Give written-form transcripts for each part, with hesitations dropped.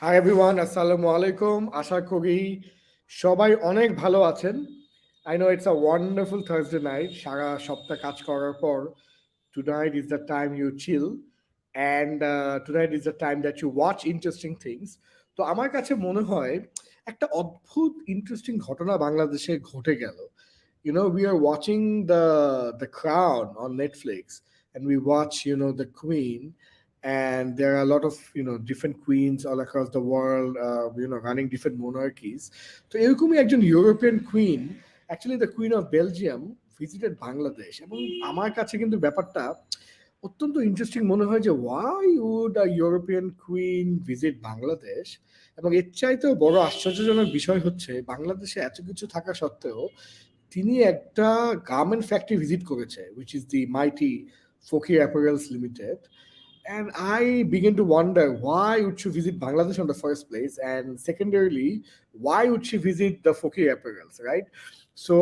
Hi everyone, আসসালামু আলাইকুম। আশা করি সবাই অনেক ভালো আছেন। I know it's a wonderful Thursday night. সারা সপ্তাহ কাজ করার পর tonight is the time you chill and tonight is the time that you watch interesting things. তো আমার কাছে মনে হয় একটা অদ্ভুত ইন্টারেস্টিং ঘটনা বাংলাদেশে ঘটে গেল। We are watching the Crown on Netflix, and we watch the Queen, and there are a lot of different queens all across the world, running different monarchies. তো এরকমই একজন European queen, actually the queen of Belgium, visited Bangladesh. এবং আমার কাছে কিন্তু ব্যাপারটা অত্যন্ত interesting মনে হয় যে why would a European queen visit Bangladesh. এবং এর চাইতেও বড় আশ্চর্যজনক বিষয় হচ্ছে বাংলাদেশে এত কিছু থাকা সত্ত্বেও তিনি একটা গার্মেন্ট ফ্যাক্টরি ভিজিট করেছে, which is the mighty Fakir Apparels Ltd. And I begin to wonder why would she visit Bangladesh in the first place, and secondarily, why would she visit the Fakir Apparels, right? So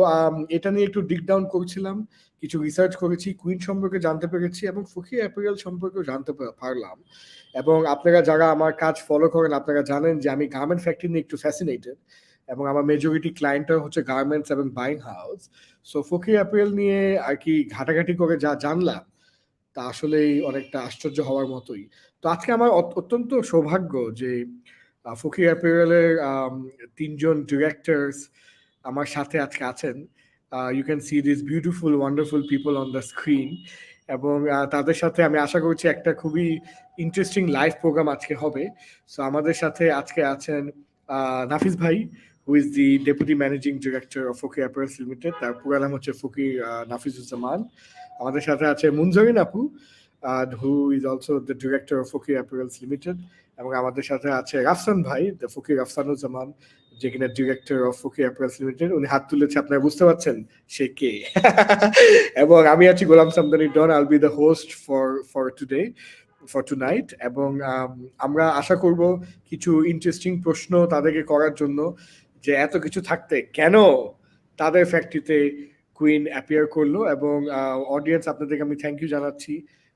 এটা নিয়ে একটু ডিগ down করছিলাম, কিছু research করেছি, queen সম্পর্কে জানতে পেরেছি এবং ফকির অ্যাপারেল সম্পর্কেও জানতে পারলাম। এবং আপনারা যারা আমার কাজ ফলো করেন আপনারা জানেন যে আমি গার্মেন্ট ফ্যাক্টরি নিয়ে একটু ফ্যাসিনেটেড, এবং আমার মেজরিটি ক্লায়েন্টরা হচ্ছে গার্মেন্টস এবং বাইং হাউস। সো ফকির অ্যাপারেল নিয়ে আর কি ঘাটাঘাটি করে যা জানলাম তা আসলেই অনেকটা আশ্চর্য হওয়ার মতোই। তো আজকে আমার অত্যন্ত সৌভাগ্য যে ফকির অ্যাপারেলের তিনজন ডিরেক্টরস আমার সাথে আজকে আছেন। You can see this beautiful wonderful people on the screen. এবং তাদের সাথে আমি আশা করছি একটা খুবই ইন্টারেস্টিং লাইভ প্রোগ্রাম আজকে হবে। সো আমাদের সাথে আজকে আছেন নাফিস ভাই, who is the deputy managing director of Fakir apparels limited. তার পুরো নাম হচ্ছে ফকির নাফিসুজ্জামান। আমাদের সাথে আছে মুনজারিন আপু, who is also the director of Fakir apparels limited. এবং আমাদের সাথে আছে রাফসান ভাই, দ্য ফকির রাফসানুজ্জামান, যে কিনা director of Fakir apparels limited. উনি হাত তুলেছে, আপনারা বুঝতে পারছেন সে কে। এবং আমি আছি গোলাম Samdani Don. I'll be the host for today, for tonight. এবং আমরা আশা করব কিছু ইন্টারেস্টিং প্রশ্ন তাদেরকে করার জন্য, যে এত কিছু থাকতে কেন তাদের ফ্যাক্টরিতে কুইন অ্যাপিয়ার করলো। এবং অডিয়েন্স, আপনাদেরকে আমি থ্যাংক ইউ জানাচ্ছি,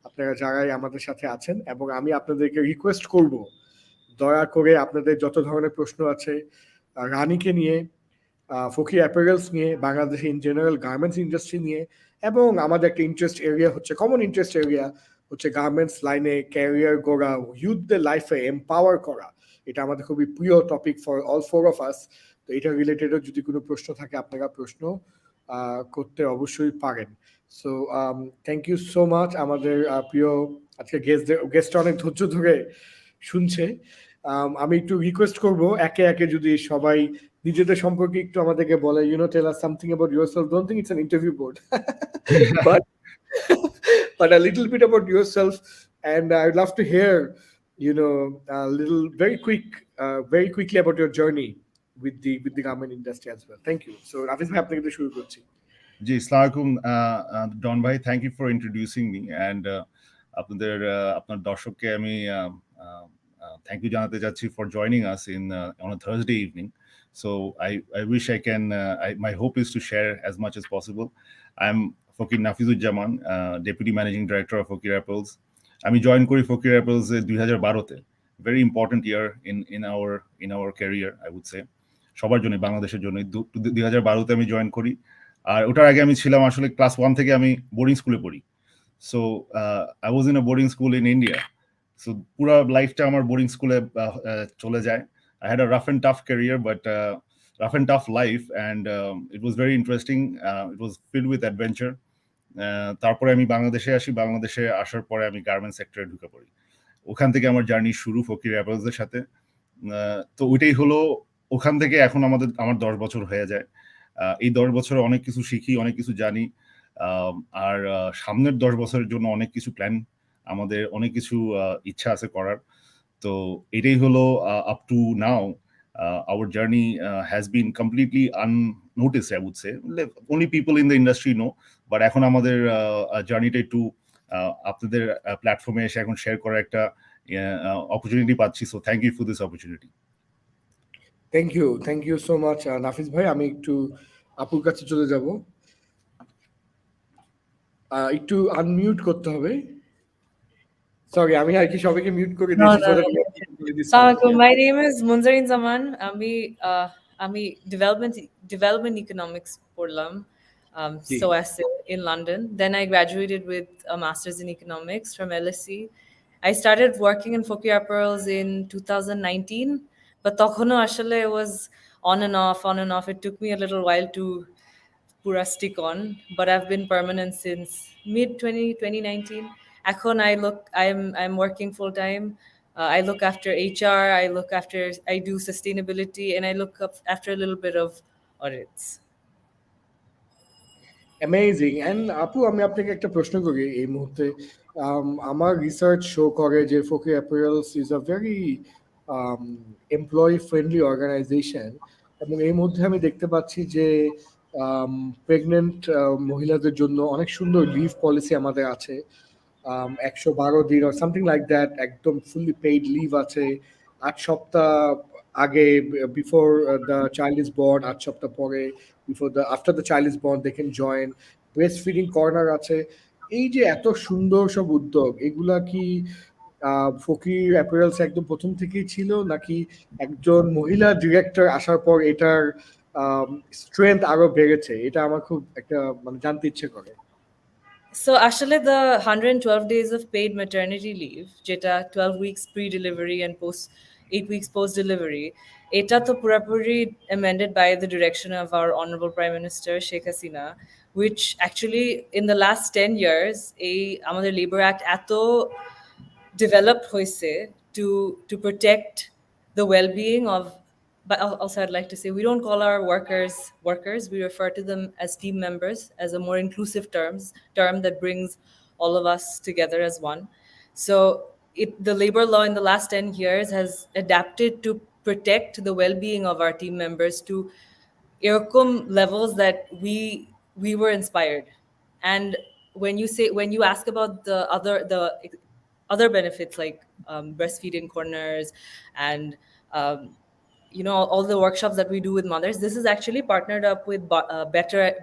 আপনারা যারাই আমাদের সাথে আছেন। এবং আমি আপনাদেরকে রিকোয়েস্ট করব, দয়া করে আপনাদের যত ধরনের প্রশ্ন আছে রানীকে নিয়ে, ফকির অ্যাপারেলস নিয়ে, বাংলাদেশে ইন জেনারেল গার্মেন্টস ইন্ডাস্ট্রি নিয়ে, এবং আমাদের একটা ইন্টারেস্ট এরিয়া হচ্ছে, কমন ইন্টারেস্ট এরিয়া হচ্ছে গার্মেন্টস লাইনে ক্যারিয়ার গড়া, ইউথদের লাইফে এম্পাওয়ার করা। এটা আমাদের খুবই প্রিয় topic for all four of us. তো এটা রিলেটেডও যদি কোনো প্রশ্ন থাকে আপনারা প্রশ্ন করতে অবশ্যই পারেন। So thank you so much. আমাদের প্রিয় আজকে গেস্ট অনেক ধৈর্য ধরে শুনছে। আমি একটু রিকোয়েস্ট করব একে একে যদি সবাই নিজেদের সম্পর্কে একটু আমাদেরকে বলে, tell us something about yourself. Don't think it's an interview board, but but a little bit about yourself, and I'd love to hear, a little very quickly about your journey with the garment industry as well. Thank you. So, Rafiz bhai, আপনাকে দিয়ে শুরু করছি। জি, আসসালামু আলাইকুম ডন ভাই, thank you for introducing me and আপনার দর্শককে আমি থ্যাংক ইউ জানাতে চাচ্ছি for joining us on a Thursday evening. So I wish I can, my hope is to share as much as possible. I'm Fakir Nafizujjaman, Deputy Managing Director of Fakir Apparels. আমি join করি Fakir Apparels 2012-তে। Very important year in our career, I would say, সবার জন্য, বাংলাদেশের জন্য। 2012-তে আমি join করি। আর ওটার আগে আমি ছিলাম আসলে ক্লাস 1 থেকে আমি বোর্ডিং স্কুলে পড়ি। So I was in a boarding school in India. So পুরো লাইফটা আমার বোর্ডিং স্কুলে চলে যায়। I had a rough and tough career, but rough and tough life, and it was very interesting. It was filled with adventure. তারপরে আমি বাংলাদেশে আসি। বাংলাদেশে আসার পরে আমি গার্মেন্টস সেক্টরে ঢুকে পড়ি। ওখান থেকে আমার জার্নি শুরু ফকির অ্যাপারেলসের সাথে। তো ওইটাই হলো, ওখান থেকে এখন আমার 10 বছর হয়ে যায়। এই 10 বছরে অনেক কিছু শিখি, অনেক কিছু জানি। আর সামনের 10 বছরের জন্য অনেক কিছু প্ল্যান, আমাদের অনেক কিছু ইচ্ছা আছে করার। তো এটাই হলো up to now our journey has been completely unnoticed, I would say. Only people in the industry know, but এখন আমাদের জার্নিটা একটু আপনাদের প্ল্যাটফর্মে এসে এখন শেয়ার করার একটা অপরচুনিটি পাচ্ছি। So thank you for this opportunity. Thank you so much Nafis ভাই। আমি একটু আপুর কাছে চলে যাব, একটু আনমিউট করতে হবে। সরি, আমি আর কি সবাইকে মিউট করে No, দিয়েছি no, so no. That this Assalamualaikum. Conversation. My name is Munzarin Zaman. আমি development economics পড়লাম জি, SOASE in London. Then I graduated with a master's in economics from LSE. I started working in Fakir Apparels in 2019, but তখনও আসলে it was on and off, on and off. It took me a little while to pura stick on, but I've been permanent since mid 2019. এখন I'm working full time. I look after HR, I do sustainability, and I look up after a little bit of audits. Amazing. And আপু, আমি আপনাকে একটা প্রশ্ন করি এই মুহূর্তে। আমার রিসার্চ শো করে যে Fakir Apparels is a very employee friendly organization, এবং এই মধ্যে আমি দেখতে পাচ্ছি যে প্রেগনেন্ট মহিলাদের জন্য অনেক সুন্দর লিভ পলিসি আমাদের আছে। 112 দিন or something like that, একদম ফুললি পেইড লিভ আছে। 8 সপ্তাহ আগে, before the child is born, 8 সপ্তাহ পরে, after the child is born they can join. Breast feeding corner আছে। এই যে এত সুন্দর সব উদ্যোগ, এগুলা কি ফকির অ্যাপারেলস একদম প্রথম থেকেই ছিল, নাকি একজন মহিলা ডিরেক্টর আসার পর এটার স্ট্রেংথ আরো বেড়েছে? এটা আমার খুব একটা মানে জানতে ইচ্ছে করে। So actually the 112 days of paid maternity leave, যেটা 12 weeks pre-delivery and 8 weeks post-delivery, এটা তো পুরোপুরি amended by the direction of our Honorable Prime Minister Sheikh Hasina, which actually in the last 10 years, এই আমাদের Labor Act এত developed hoise to protect the well-being of, but also I'd like to say we don't call our workers, we refer to them as team members, as a more inclusive term that brings all of us together as one. So the labor law in the last 10 years has adapted to protect the well-being of our team members to এরকম levels that we were inspired. And when you ask about the other benefits like breastfeeding corners and all the workshops that we do with mothers, this is actually partnered up with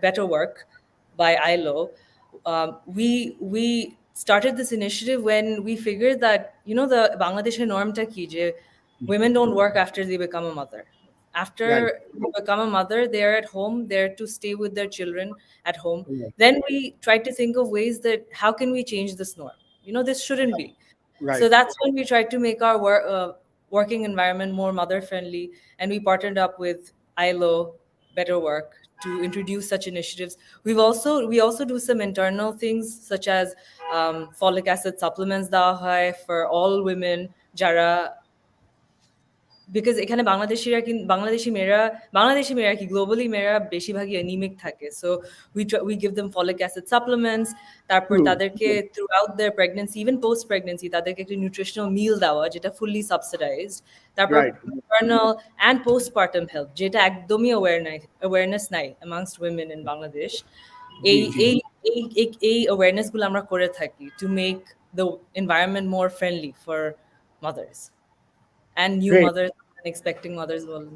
better work by ILO. We started this initiative when we figured that the Bangladeshi normta ki je women don't work after they become a mother. After right, they become a mother, they're at home, they're to stay with their children at home. Right, Then we tried to think of ways that how can we change this norm? This shouldn't be. So right. that's when we tried to make our working environment more mother friendly, and we partnered up with ILO, Better Work, to introduce such initiatives. We also do some internal things such as folic acid supplements দেওয়া হয় for all women যারা, because এখানে বাংলাদেশি মেয়েরা কি globally মেয়েরা বেশিরভাগই anaemic থাকে, so we give them folic acid supplements. তারপর True. তাদেরকে throughout their pregnancy, even post pregnancy, তাদেরকে একটা নিউট্রিশনাল মিল দেওয়া যেটা fully subsidized. তারপর Right. maternal and postpartum health যেটা একদমই awareness নাই amongst women in Bangladesh. এই জি, জি। এই এই এই awareness গুলো আমরা করে থাকি to make the environment more friendly for mothers and new Great. mothers and expecting mothers will.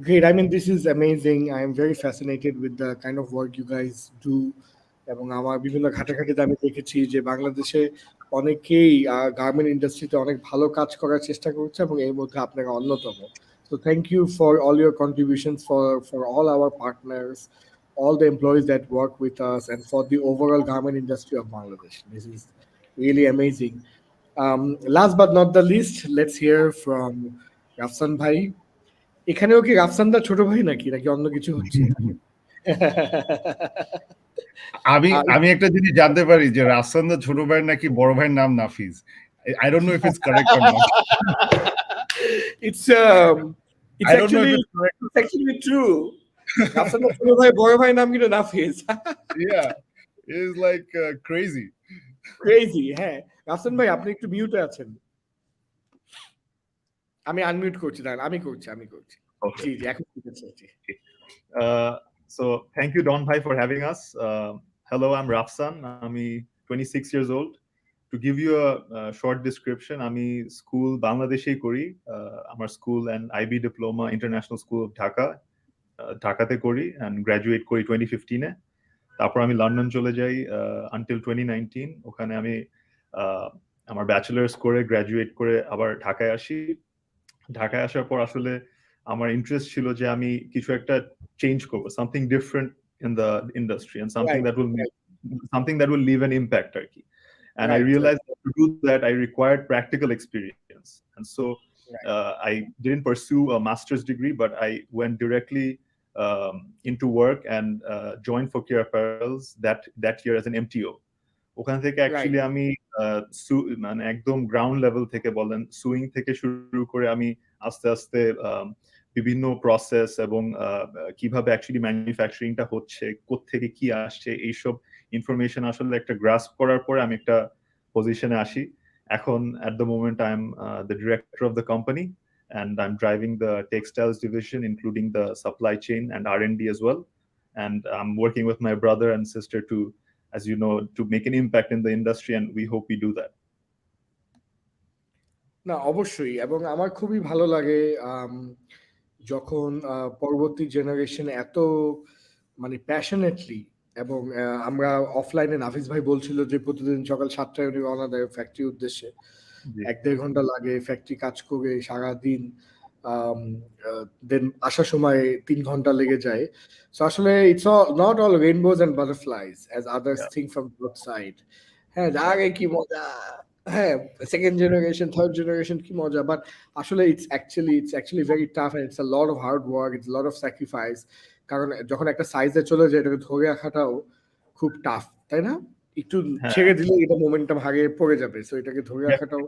Great. I mean, this is amazing. I am very fascinated with the kind of work you guys do. এবং আমার বিভিন্ন ঘাটাঘাটিতে আমি দেখেছি যে বাংলাদেশে অনেকেই garment ইন্ডাস্ট্রিতে অনেক ভালো কাজ করার চেষ্টা করছে, এবং এর মধ্যে আপনারা অন্যতম। So thank you for all your contributions for all our partners, all the employees that work with us, and for the overall garment industry of Bangladesh. This is really amazing. Last but not the least, let's hear from Rafsan ভাই। এখানেও কি রাফসানদা ছোট ভাই নাকি নাকি অন্য কিছু হচ্ছে? আমি আমি একটা জিনিস জানতে পারি যে রাফসানদার ছোট ভাইয়ের নাকি বড় ভাইয়ের নাম Nafiz. I don't know if it's correct or not. It's I don't know if it's correct. it's actually true. রাফসানদার ছোট ভাই বড় ভাই নাম কিন্তু Nafiz. Yeah, it is like crazy. Crazy, হ্যাঁ। রাফসান ভাই আপনি একটু মিউটে আছেন। আমি আনমিউট করছি, তাহলে আমি করছি। Okay. জি জি, এখন ঠিক আছে। জি। So thank you, Don Bhai, for having us. Hello, I'm Rafsan. I'm 26 years old. To give you a short description, I'm school Bangladeshi Kori. I'm school and IB diploma, International School of Dhaka, Dhaka te Kori, and graduate Kori 2015 তারপর আমি London চলে যাই until 2019 ওখানে আমি আমার bachelors করে graduate করে আবার ঢাকায় আসি। ঢাকায় আসার পর আসলে আমার ইন্টারেস্ট ছিল যে আমি কিছু একটা চেঞ্জ করবো, something different in the industry and Right, something that will leave an impact আর কি. And I right, realized that to do that, I required practical experience. And so right. I didn't pursue a master's degree, but I went directly into work and joined Fakir Apparels that year as an MTO. ওখান থেকে actually Right. আমি মানে একদম ground level থেকে বলেন, swing থেকে শুরু করে আমি আস্তে আস্তে বিভিন্ন প্রসেস এবং কিভাবে অ্যাকচুয়ালি ম্যানুফ্যাকচারিংটা হচ্ছে, কোত্থেকে কি আসছে, এইসব ইনফরমেশন আসলে একটা গ্রাস্প করার পরে আমি একটা পজিশনে আসি। এখন at the moment I'm the director of the company and I'm driving the textiles division, including the supply chain and R&D as well. And I'm working with my brother and sister to, as you know, to make an impact in the industry, and we hope we do that. না অবশ্যই, এবং আমার খুবই ভালো লাগে যখন পরবর্তী generation এত মানে প্যাশনেটলি, এবং আমরা অফলাইনে নাফিস ভাই বলছিল যে প্রতিদিন সকাল 7টায় উনি রওনা দেয় ফ্যাক্টরির উদ্দেশ্যে, 1-1.5 ঘন্টা লাগে ফ্যাক্টরি কাজ করে সারাদিন, দেন আসার সময় 3 ঘন্টা লেগে যায়। সো আসলে it's not all rainbows and butterflies as others think from both side. হ্যাঁ, আগে কি মজা, হ্যাঁ সেকেন্ড জেনারেশন থার্ড জেনারেশন কি মজা, বাট আসলে it's actually very tough and it's a lot of hard work, it's lot of sacrifice. কারণ যখন একটা সাইজে চলে যায় এটাকে ধরে রাখাটাও খুব টাফ, তাই না? একটু ছেড়ে দিলে এটা মোমেন্টাম হারিয়ে পড়ে যাবে, সো এটাকে ধরে রাখাটাও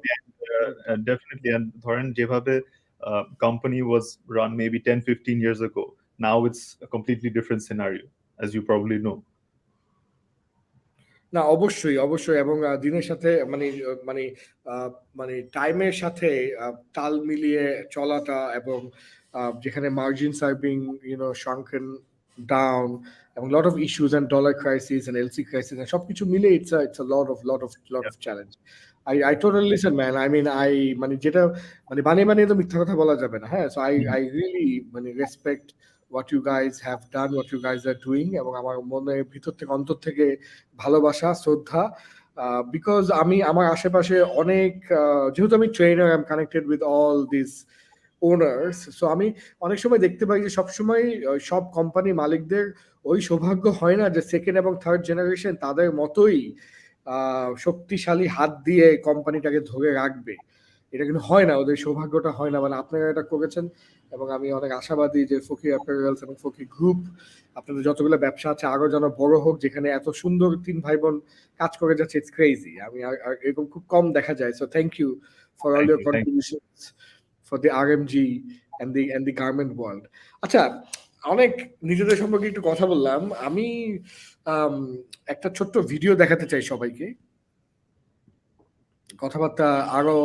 Definitely. And ধরেন যেভাবে company was run maybe 10-15 years ago, now it's a completely different scenario, as you probably know. না অবশ্যই অবশ্যই, এবং দিনের সাথে মানে মানে মানে টাইমের সাথে তাল মিলিয়ে চলাটা, এবং যেখানে margins are being shrunken down, এবং lot of issues and dollar crisis and LC crisis সবকিছু মিলে it's a lot of challenge. I totally listen, man. I mean, মানে যেটা মানে বানিয়ে তো মিথ্যা কথা বলা যাবে না, হ্যাঁ। So I really মানে respect what you guys have done, what you guys are doing, এবং আমার মনের ভিতর থেকে অন্তর থেকে ভালোবাসা শ্রদ্ধা, বিকজ আমি আমার আশেপাশে অনেক যেহেতু আমি trainer, I am connected with all this owners, so আমি অনেক সময় দেখতে পাই যে সবসময় সব কোম্পানি মালিকদের ওই সৌভাগ্য হয় না যে সেকেন্ড এবং থার্ড জেনারেশন তাদের মতোই শক্তিশালী হাত দিয়ে কোম্পানিটাকে ধরে রাখবে। এটা কিন্তু হয় না, ওদের সৌভাগ্যটা হয় না, মানে আপনারা এটা করেছেন, এবং আমি অনেক আশাবাদী যে ফকির অ্যাপারেলস এবং ফকির গ্রুপ, আপনাদের যতগুলো ব্যবসা আছে আরো যেন বড় হোক, যেখানে এত সুন্দর 3 ভাই বোন কাজ করে যাচ্ছে। ইটস ক্রেজি, আমি আর এরকম খুব কম দেখা যায়। So thank you for all your contributions for the RMG and the garment world. আচ্ছা, অনেক নিজেদের সম্পর্কে একটু কথা বললাম, আমি একটা ছোট্ট ভিডিও দেখাতে চাই সবাইকে, কথাবার্তা আরো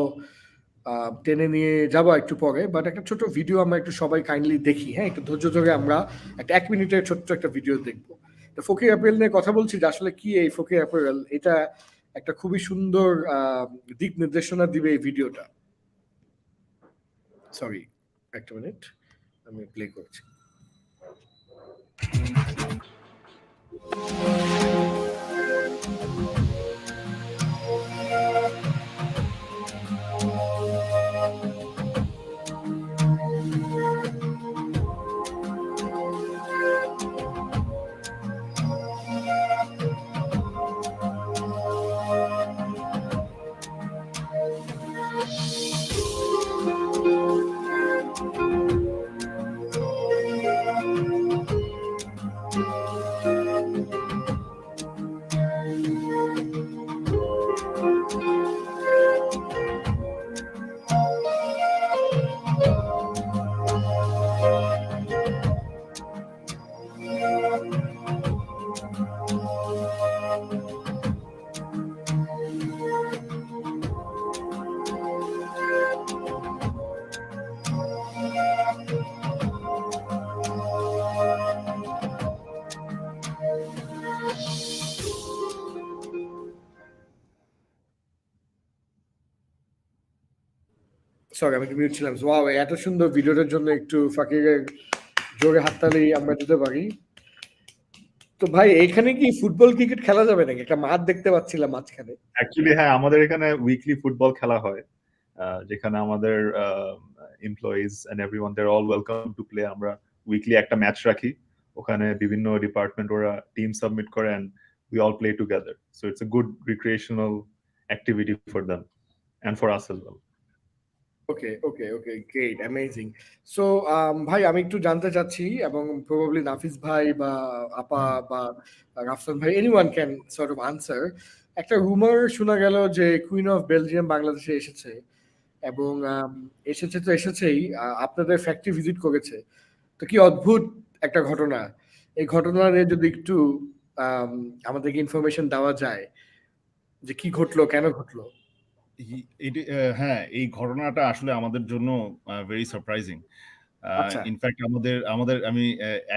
টেনে নিয়ে যাবো একটু পরে, বাট একটা ছোট ভিডিও আমরা একটু সবাই কাইন্ডলি দেখি, হ্যাঁ একটু ধৈর্য ধরে আমরা একটা 1 মিনিটের ছোট্ট একটা ভিডিও দেখবো। তো ফকির অ্যাপারেল নিয়ে কথা বলছি যে আসলে কি এই ফকির অ্যাপারেল, এটা একটা খুবই সুন্দর দিক নির্দেশনা দিবে এই ভিডিওটা। সরি, একটা মিনিট আমি প্লে করছি। সরি, আমি মিউট ছিলাম। ওয়াও, এত সুন্দর ভিডিওটার জন্য একটু ফাকিরের জোরে হাততালি আমরা দিতে পারি। তো ভাই এখানে কি ফুটবল ক্রিকেট খেলা যাবে নাকি? একটা মাঠ দেখতে পাচ্ছিলাম মাঝখানে। অ্যাকচুয়ালি হ্যাঁ, আমাদের এখানে উইকলি ফুটবল খেলা হয়, যেখানে আমাদের employees and everyone they are all welcome to play. আমরা উইকলি একটা ম্যাচ রাখি, ওখানে বিভিন্ন ডিপার্টমেন্ট ওরা টিম সাবমিট করে and we all play together. So it's a good recreational activity for them and for us as well. Okay, great, amazing. So ভাই আমি একটু জানতে চাচ্ছি, এবং প্রবাবলি নাফিস ভাই বা আপা বা রাফসান ভাই, anyone can sort of answer. একটা রুমার শোনা গেল যে কুইন অফ বেলজিয়াম বাংলাদেশে এসেছে, এবং এসেছে তো এসেছেই, আপনাদের ফ্যাক্টরি ভিজিট করেছে। তো কি অদ্ভুত একটা ঘটনা! এই ঘটনা নিয়ে যদি একটু আমাদেরকে ইনফরমেশন দেওয়া যায় যে কি ঘটলো, কেন ঘটলো। হ্যাঁ, এই ঘটনাটা আসলে আমাদের জন্য ভেরি সারপ্রাইজিং। আচ্ছা, ইনফ্যাক্ট আমাদের আমাদের আমি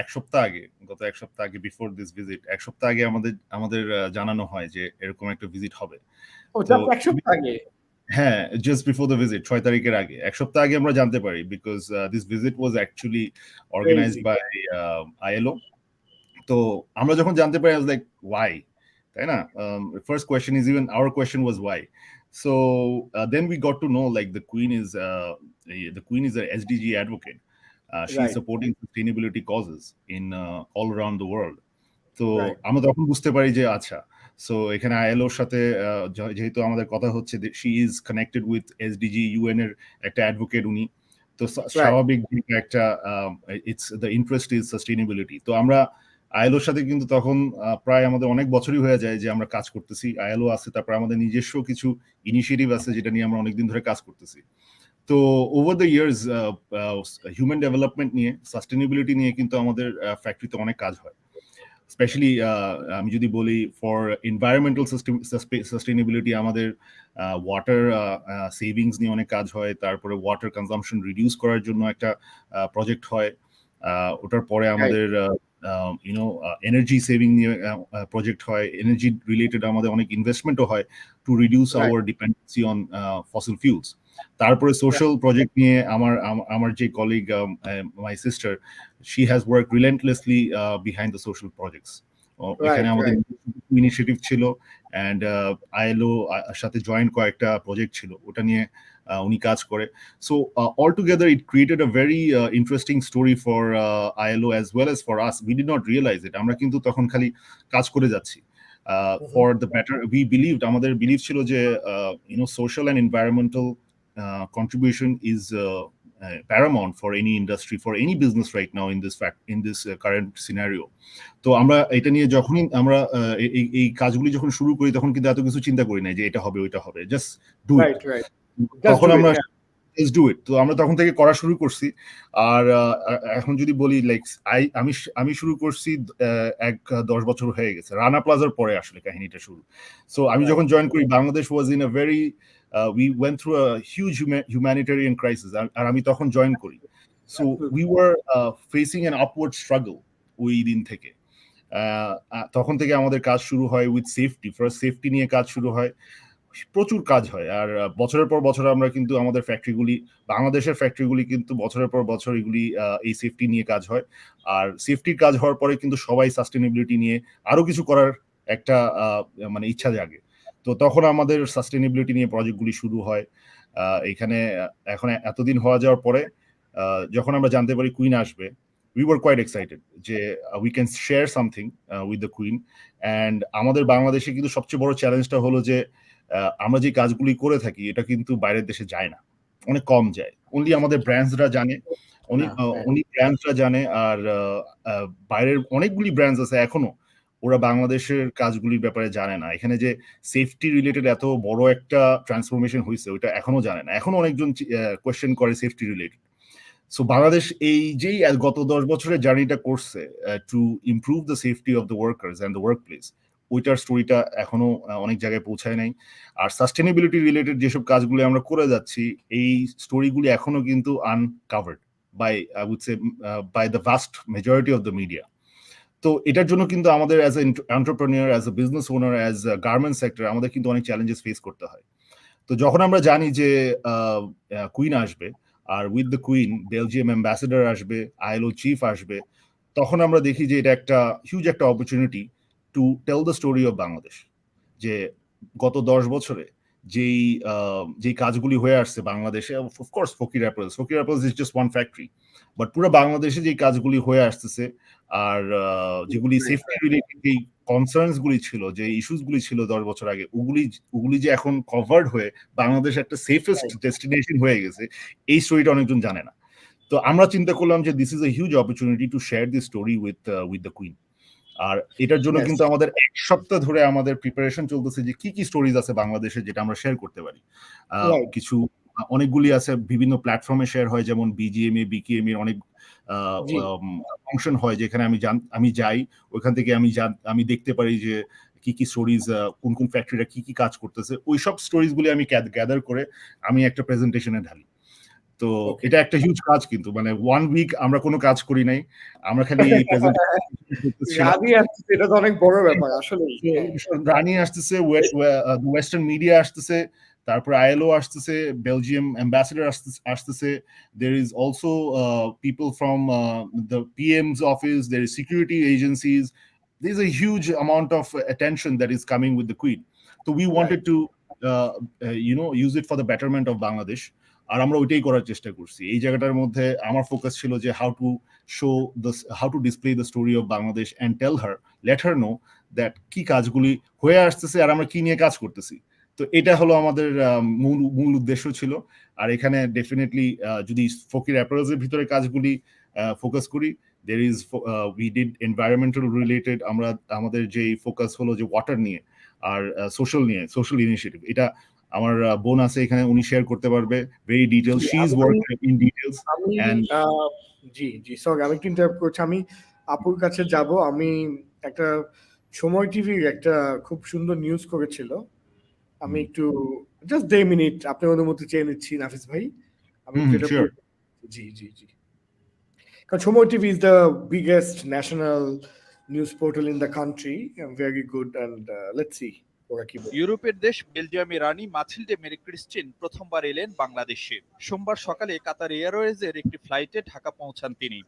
এক সপ্তাহ আগে, গত এক সপ্তাহ আগে, বিফোর দিস ভিজিট, এক সপ্তাহ আগে আমাদের জানানো হয় যে এরকম একটা ভিজিট হবে। ও তো জাস্ট এক সপ্তাহ আগে? হ্যাঁ, জাস্ট বিফোর দ্য ভিজিট, 6 তারিখের আগে, এক সপ্তাহ আগে আমরা জানতে পারি, because this visit was actually organised Crazy. By ILO. তো আমরা যখন জানতে পারি, I was like, why? তাই না? First question is, even our question was why. So then we got to know, like, the Queen is a SDG advocate. She's Right, supporting sustainability causes in all around the world. তো right, আমরা তখন বুঝতে পারি যে আচ্ছা, so এখানে আইএলওর সাথে যেহেতু আমাদের কথা হচ্ছে, she is connected with SDG, UN এর একটা অ্যাডভোকেট উনি। তো right. স্বাভাবিক একটা it's the interest is sustainability. তো আমরা আইএলওর সাথে কিন্তু তখন প্রায় আমাদের অনেক বছরই হয়ে যায় যে আমরা কাজ করতেছি। আইএলও আছে, তারপর আমাদের নিজস্ব কিছু ইনিশিয়েটিভ আছে যেটা নিয়ে আমরা অনেকদিন ধরে কাজ করতেছি। তো over the years human development নিয়ে, সাস্টেনেবিলিটি নিয়ে কিন্তু আমাদের ফ্যাক্টরিতে অনেক কাজ হয়। স্পেশালি আমি যদি বলি, ফর এনভায়রনমেন্টাল সাস্টেনেবিলিটি আমাদের ওয়াটার সেভিংস নিয়ে অনেক কাজ হয়। তারপরে ওয়াটার কনজাম্পশন রিডিউস করার জন্য একটা প্রজেক্ট হয়। ওটার পরে আমাদের এনার্জি সেভিং নিয়ে প্রজেক্ট হয়। এনার্জি রিলেটেড আমাদের অনেক ইনভেস্টমেন্টও হয় to reduce Right, our dependency on fossil fuels. তারপরে সোশ্যাল প্রজেক্ট নিয়ে আমার যে colleague, my sister, she has worked relentlessly behind the social projects. এখানে right, আমাদের right, ইনিশিয়েটিভ ছিল, অ্যান্ড আইএলও সাথে জয়েন্ট কয়েকটা প্রজেক্ট ছিল, ওটা নিয়ে উনি কাজ করে। So all together it created a very interesting story for ILO as well as for us. We did not realize it. আমরা কিন্তু তখন খালি কাজ করে যাচ্ছি for the better. We believed, আমাদের বিলিভ ছিল যে social and environmental contribution is paramount for any industry, for any business right now in this current scenario. তো আমরা এটা নিয়ে যখনই আমরা এই কাজগুলি যখন শুরু করি, তখন কিন্তু এত কিছু চিন্তা করি না যে এটা হবে ওইটা হবে, just do it. right. Just তখন do it, আমরা yeah. let's do it। তো আমরা তখন থেকে করা শুরু করছি। আর এখন যদি বলি, লাইক, আমি শুরু করছি 10 বছর হয়ে গেছে, রানা প্লাজার পরে আসলে কাহিনীটা শুরু। সো আমি Right. যখন জয়েন করি, Bangladesh was in a very we went through a huge humanitarian crisis, আর আমি তখন জয়েন করি। So Absolutely. we were facing an upward struggle ওই দিন থেকে। তখন থেকে আমাদের কাজ শুরু হয় উইথ সেফটি, ফার্স্ট সেফটি নিয়ে কাজ শুরু হয়, প্রচুর কাজ হয়। আর বছরের পর বছর আমরা কিন্তু আমাদের ফ্যাক্টরিগুলি, বাংলাদেশের ফ্যাক্টরিগুলি কিন্তু বছরের পর বছর এগুলি এই সেফটি নিয়ে কাজ হয়। আর সেফটির কাজ হওয়ার পরে কিন্তু সবাই সাস্টেনেবিলিটি নিয়ে আরো কিছু করার একটা মানে ইচ্ছা জাগে। তো তখন আমাদের সাস্টেনেবিলিটি নিয়ে প্রজেক্টগুলি শুরু হয়। এখানে এখন এতদিন হওয়া যাওয়ার পরে যখন আমরা জানতে পারি কুইন আসবে, we were quite excited যে we can share something with the queen. and আমাদের বাংলাদেশে কিন্তু সবচেয়ে বড় চ্যালেঞ্জটা হলো যে আমরা যে কাজগুলি করে থাকি এটা কিন্তু বাইরের দেশে যায় না, অনেক কম যায়। অনলি আমাদের ব্র্যান্ডসরা জানে, উনি ব্র্যান্ডসরা জানে। আর বাইরের অনেকগুলি ব্র্যান্ডস আছে এখনো, ওরা বাংলাদেশের কাজগুলির ব্যাপারে জানে না। এখানে যে সেফটি রিলেটেড এত বড় একটা ট্রান্সফরমেশন হয়েছে, ওইটা এখনো জানে না। এখনো অনেকজন কোয়েশ্চেন করে সেফটি রিলেটেড। সো বাংলাদেশ এই যেই গত 10 বছরের জার্নিটা করছে to improve the safety of the workers and the work place, ওইটার স্টোরিটা এখনো অনেক জায়গায় পৌঁছায় নাই। আর সাস্টেনেবিলিটি রিলেটেড যেসব কাজগুলি আমরা করে যাচ্ছি, এই স্টোরিগুলি এখনো কিন্তু uncovered by, I would say, by the vast majority of the media. তো এটার জন্য কিন্তু আমাদের as a entrepreneur, as a business owner, as a garments sector, আমাদের কিন্তু অনেক চ্যালেঞ্জেস ফেস করতে হয়। তো যখন আমরা জানি যে কুইন আসবে, আর with the queen Belgium ambassador আসবে, আইএলও চিফ আসবে, তখন আমরা দেখি যে এটা একটা হিউজ একটা opportunity to tell the story of Bangladesh, যে গত 10 বছরে যেই কাজগুলি হয়ে আসছে বাংলাদেশে, of course Fakir Apparels is just one factory, but পুরো বাংলাদেশে যেই কাজগুলি হয়ে আসতেছে, আর যেগুলি সেফটি রিলেটেড যেই কনসার্নস গুলি ছিল, যে ইস্যুস গুলি ছিল 10 বছর আগে, ওগুলি যে এখন কভার্ড হয়ে বাংলাদেশ একটা সেফেস্ট ডেস্টিনেশন হয়ে গেছে, এই স্টোরিটা অনেকজন জানে না। তো আমরা চিন্তা করলাম যে this is a huge opportunity to share this story with the queen. আর এটার জন্য কিন্তু আমাদের 1 সপ্তাহ ধরে আমাদের প্রিপারেশন চলতেছে যে কি কি স্টোরিজ আছে বাংলাদেশে যেটা আমরা শেয়ার করতে পারি। কিছু অনেকগুলি আছে, বিভিন্ন প্ল্যাটফর্মে শেয়ার হয়, যেমন বিজিএমএ, বিকেএমএ অনেক ফাংশন হয় যেখানে আমি যাই, ওইখান থেকে আমি দেখতে পারি যে কি কি স্টোরিজ, কোন কোন ফ্যাক্টরিরা কি কি কাজ করতেছে, ওইসব স্টোরিজ গুলি আমি গ্যাদার করে আমি একটা প্রেজেন্টেশনে ঢালি। তো এটা একটা হিউজ কাজ, কিন্তু মানে 1 উইক আমরা কোনো কাজ করি নাই, আমরা খালি এটা তো অনেক বড় ব্যাপার আসলে। রানি আসতেছে, ওয়েস্টার্ন মিডিয়া আসতেছে, তারপর আইএলও আসতেছে, বেলজিয়াম অ্যাম্বাসেডর আসতেছে, there is also people from the PM's office, there is security agencies, there is a huge amount of attention that is coming with the Queen. So we wanted to use it for the betterment of Bangladesh. আর আমরা ওইটাই করার চেষ্টা করছি। এই জায়গাটার মধ্যে আমার focus ছিল যে how to display the story of Bangladesh and let her know that কি কাজগুলি হয়ে আসতেছে আর আমরা কি নিয়ে কাজ করতেছি। তো এটা হলো আমাদের মূল উদ্দেশ্য ছিল। আর এখানে ডেফিনেটলি যদি ফকির অ্যাপারেলস এর ভিতরে কাজগুলি ফোকাস করি, we did environmental related, আমাদের যে ফোকাস হলো যে ওয়াটার নিয়ে আর সোশ্যাল ইনিশিয়েটিভ। এটা আমার বোন আছে এখানে, উনি শেয়ার করতে পারবে very details, she is working in details. G sorry আমি একটু ইন্টারাপ্ট করছি, আমি আপুর কাছে যাব। আমি একটা সময় টিভির একটা খুব সুন্দর নিউজ করেছিল, আমি একটু জাস্ট 2 মিনিট আপনার অনুমতি চেয়ে নিচ্ছি নাফিস ভাই। আমি জি জি জি কারণ সময় TV is the biggest national news portal in the country, very good, and let's see ওরা কি বলে। ইউরোপের দেশ বেলজিয়ামের রানী মাথিল্ডে মেরি ক্রিস্টিন প্রথমবার এলেন বাংলাদেশে। সোমবার সকালে কাতার এয়ারওয়েজের একটি ফ্লাইটে ঢাকা পৌঁছান তিনি।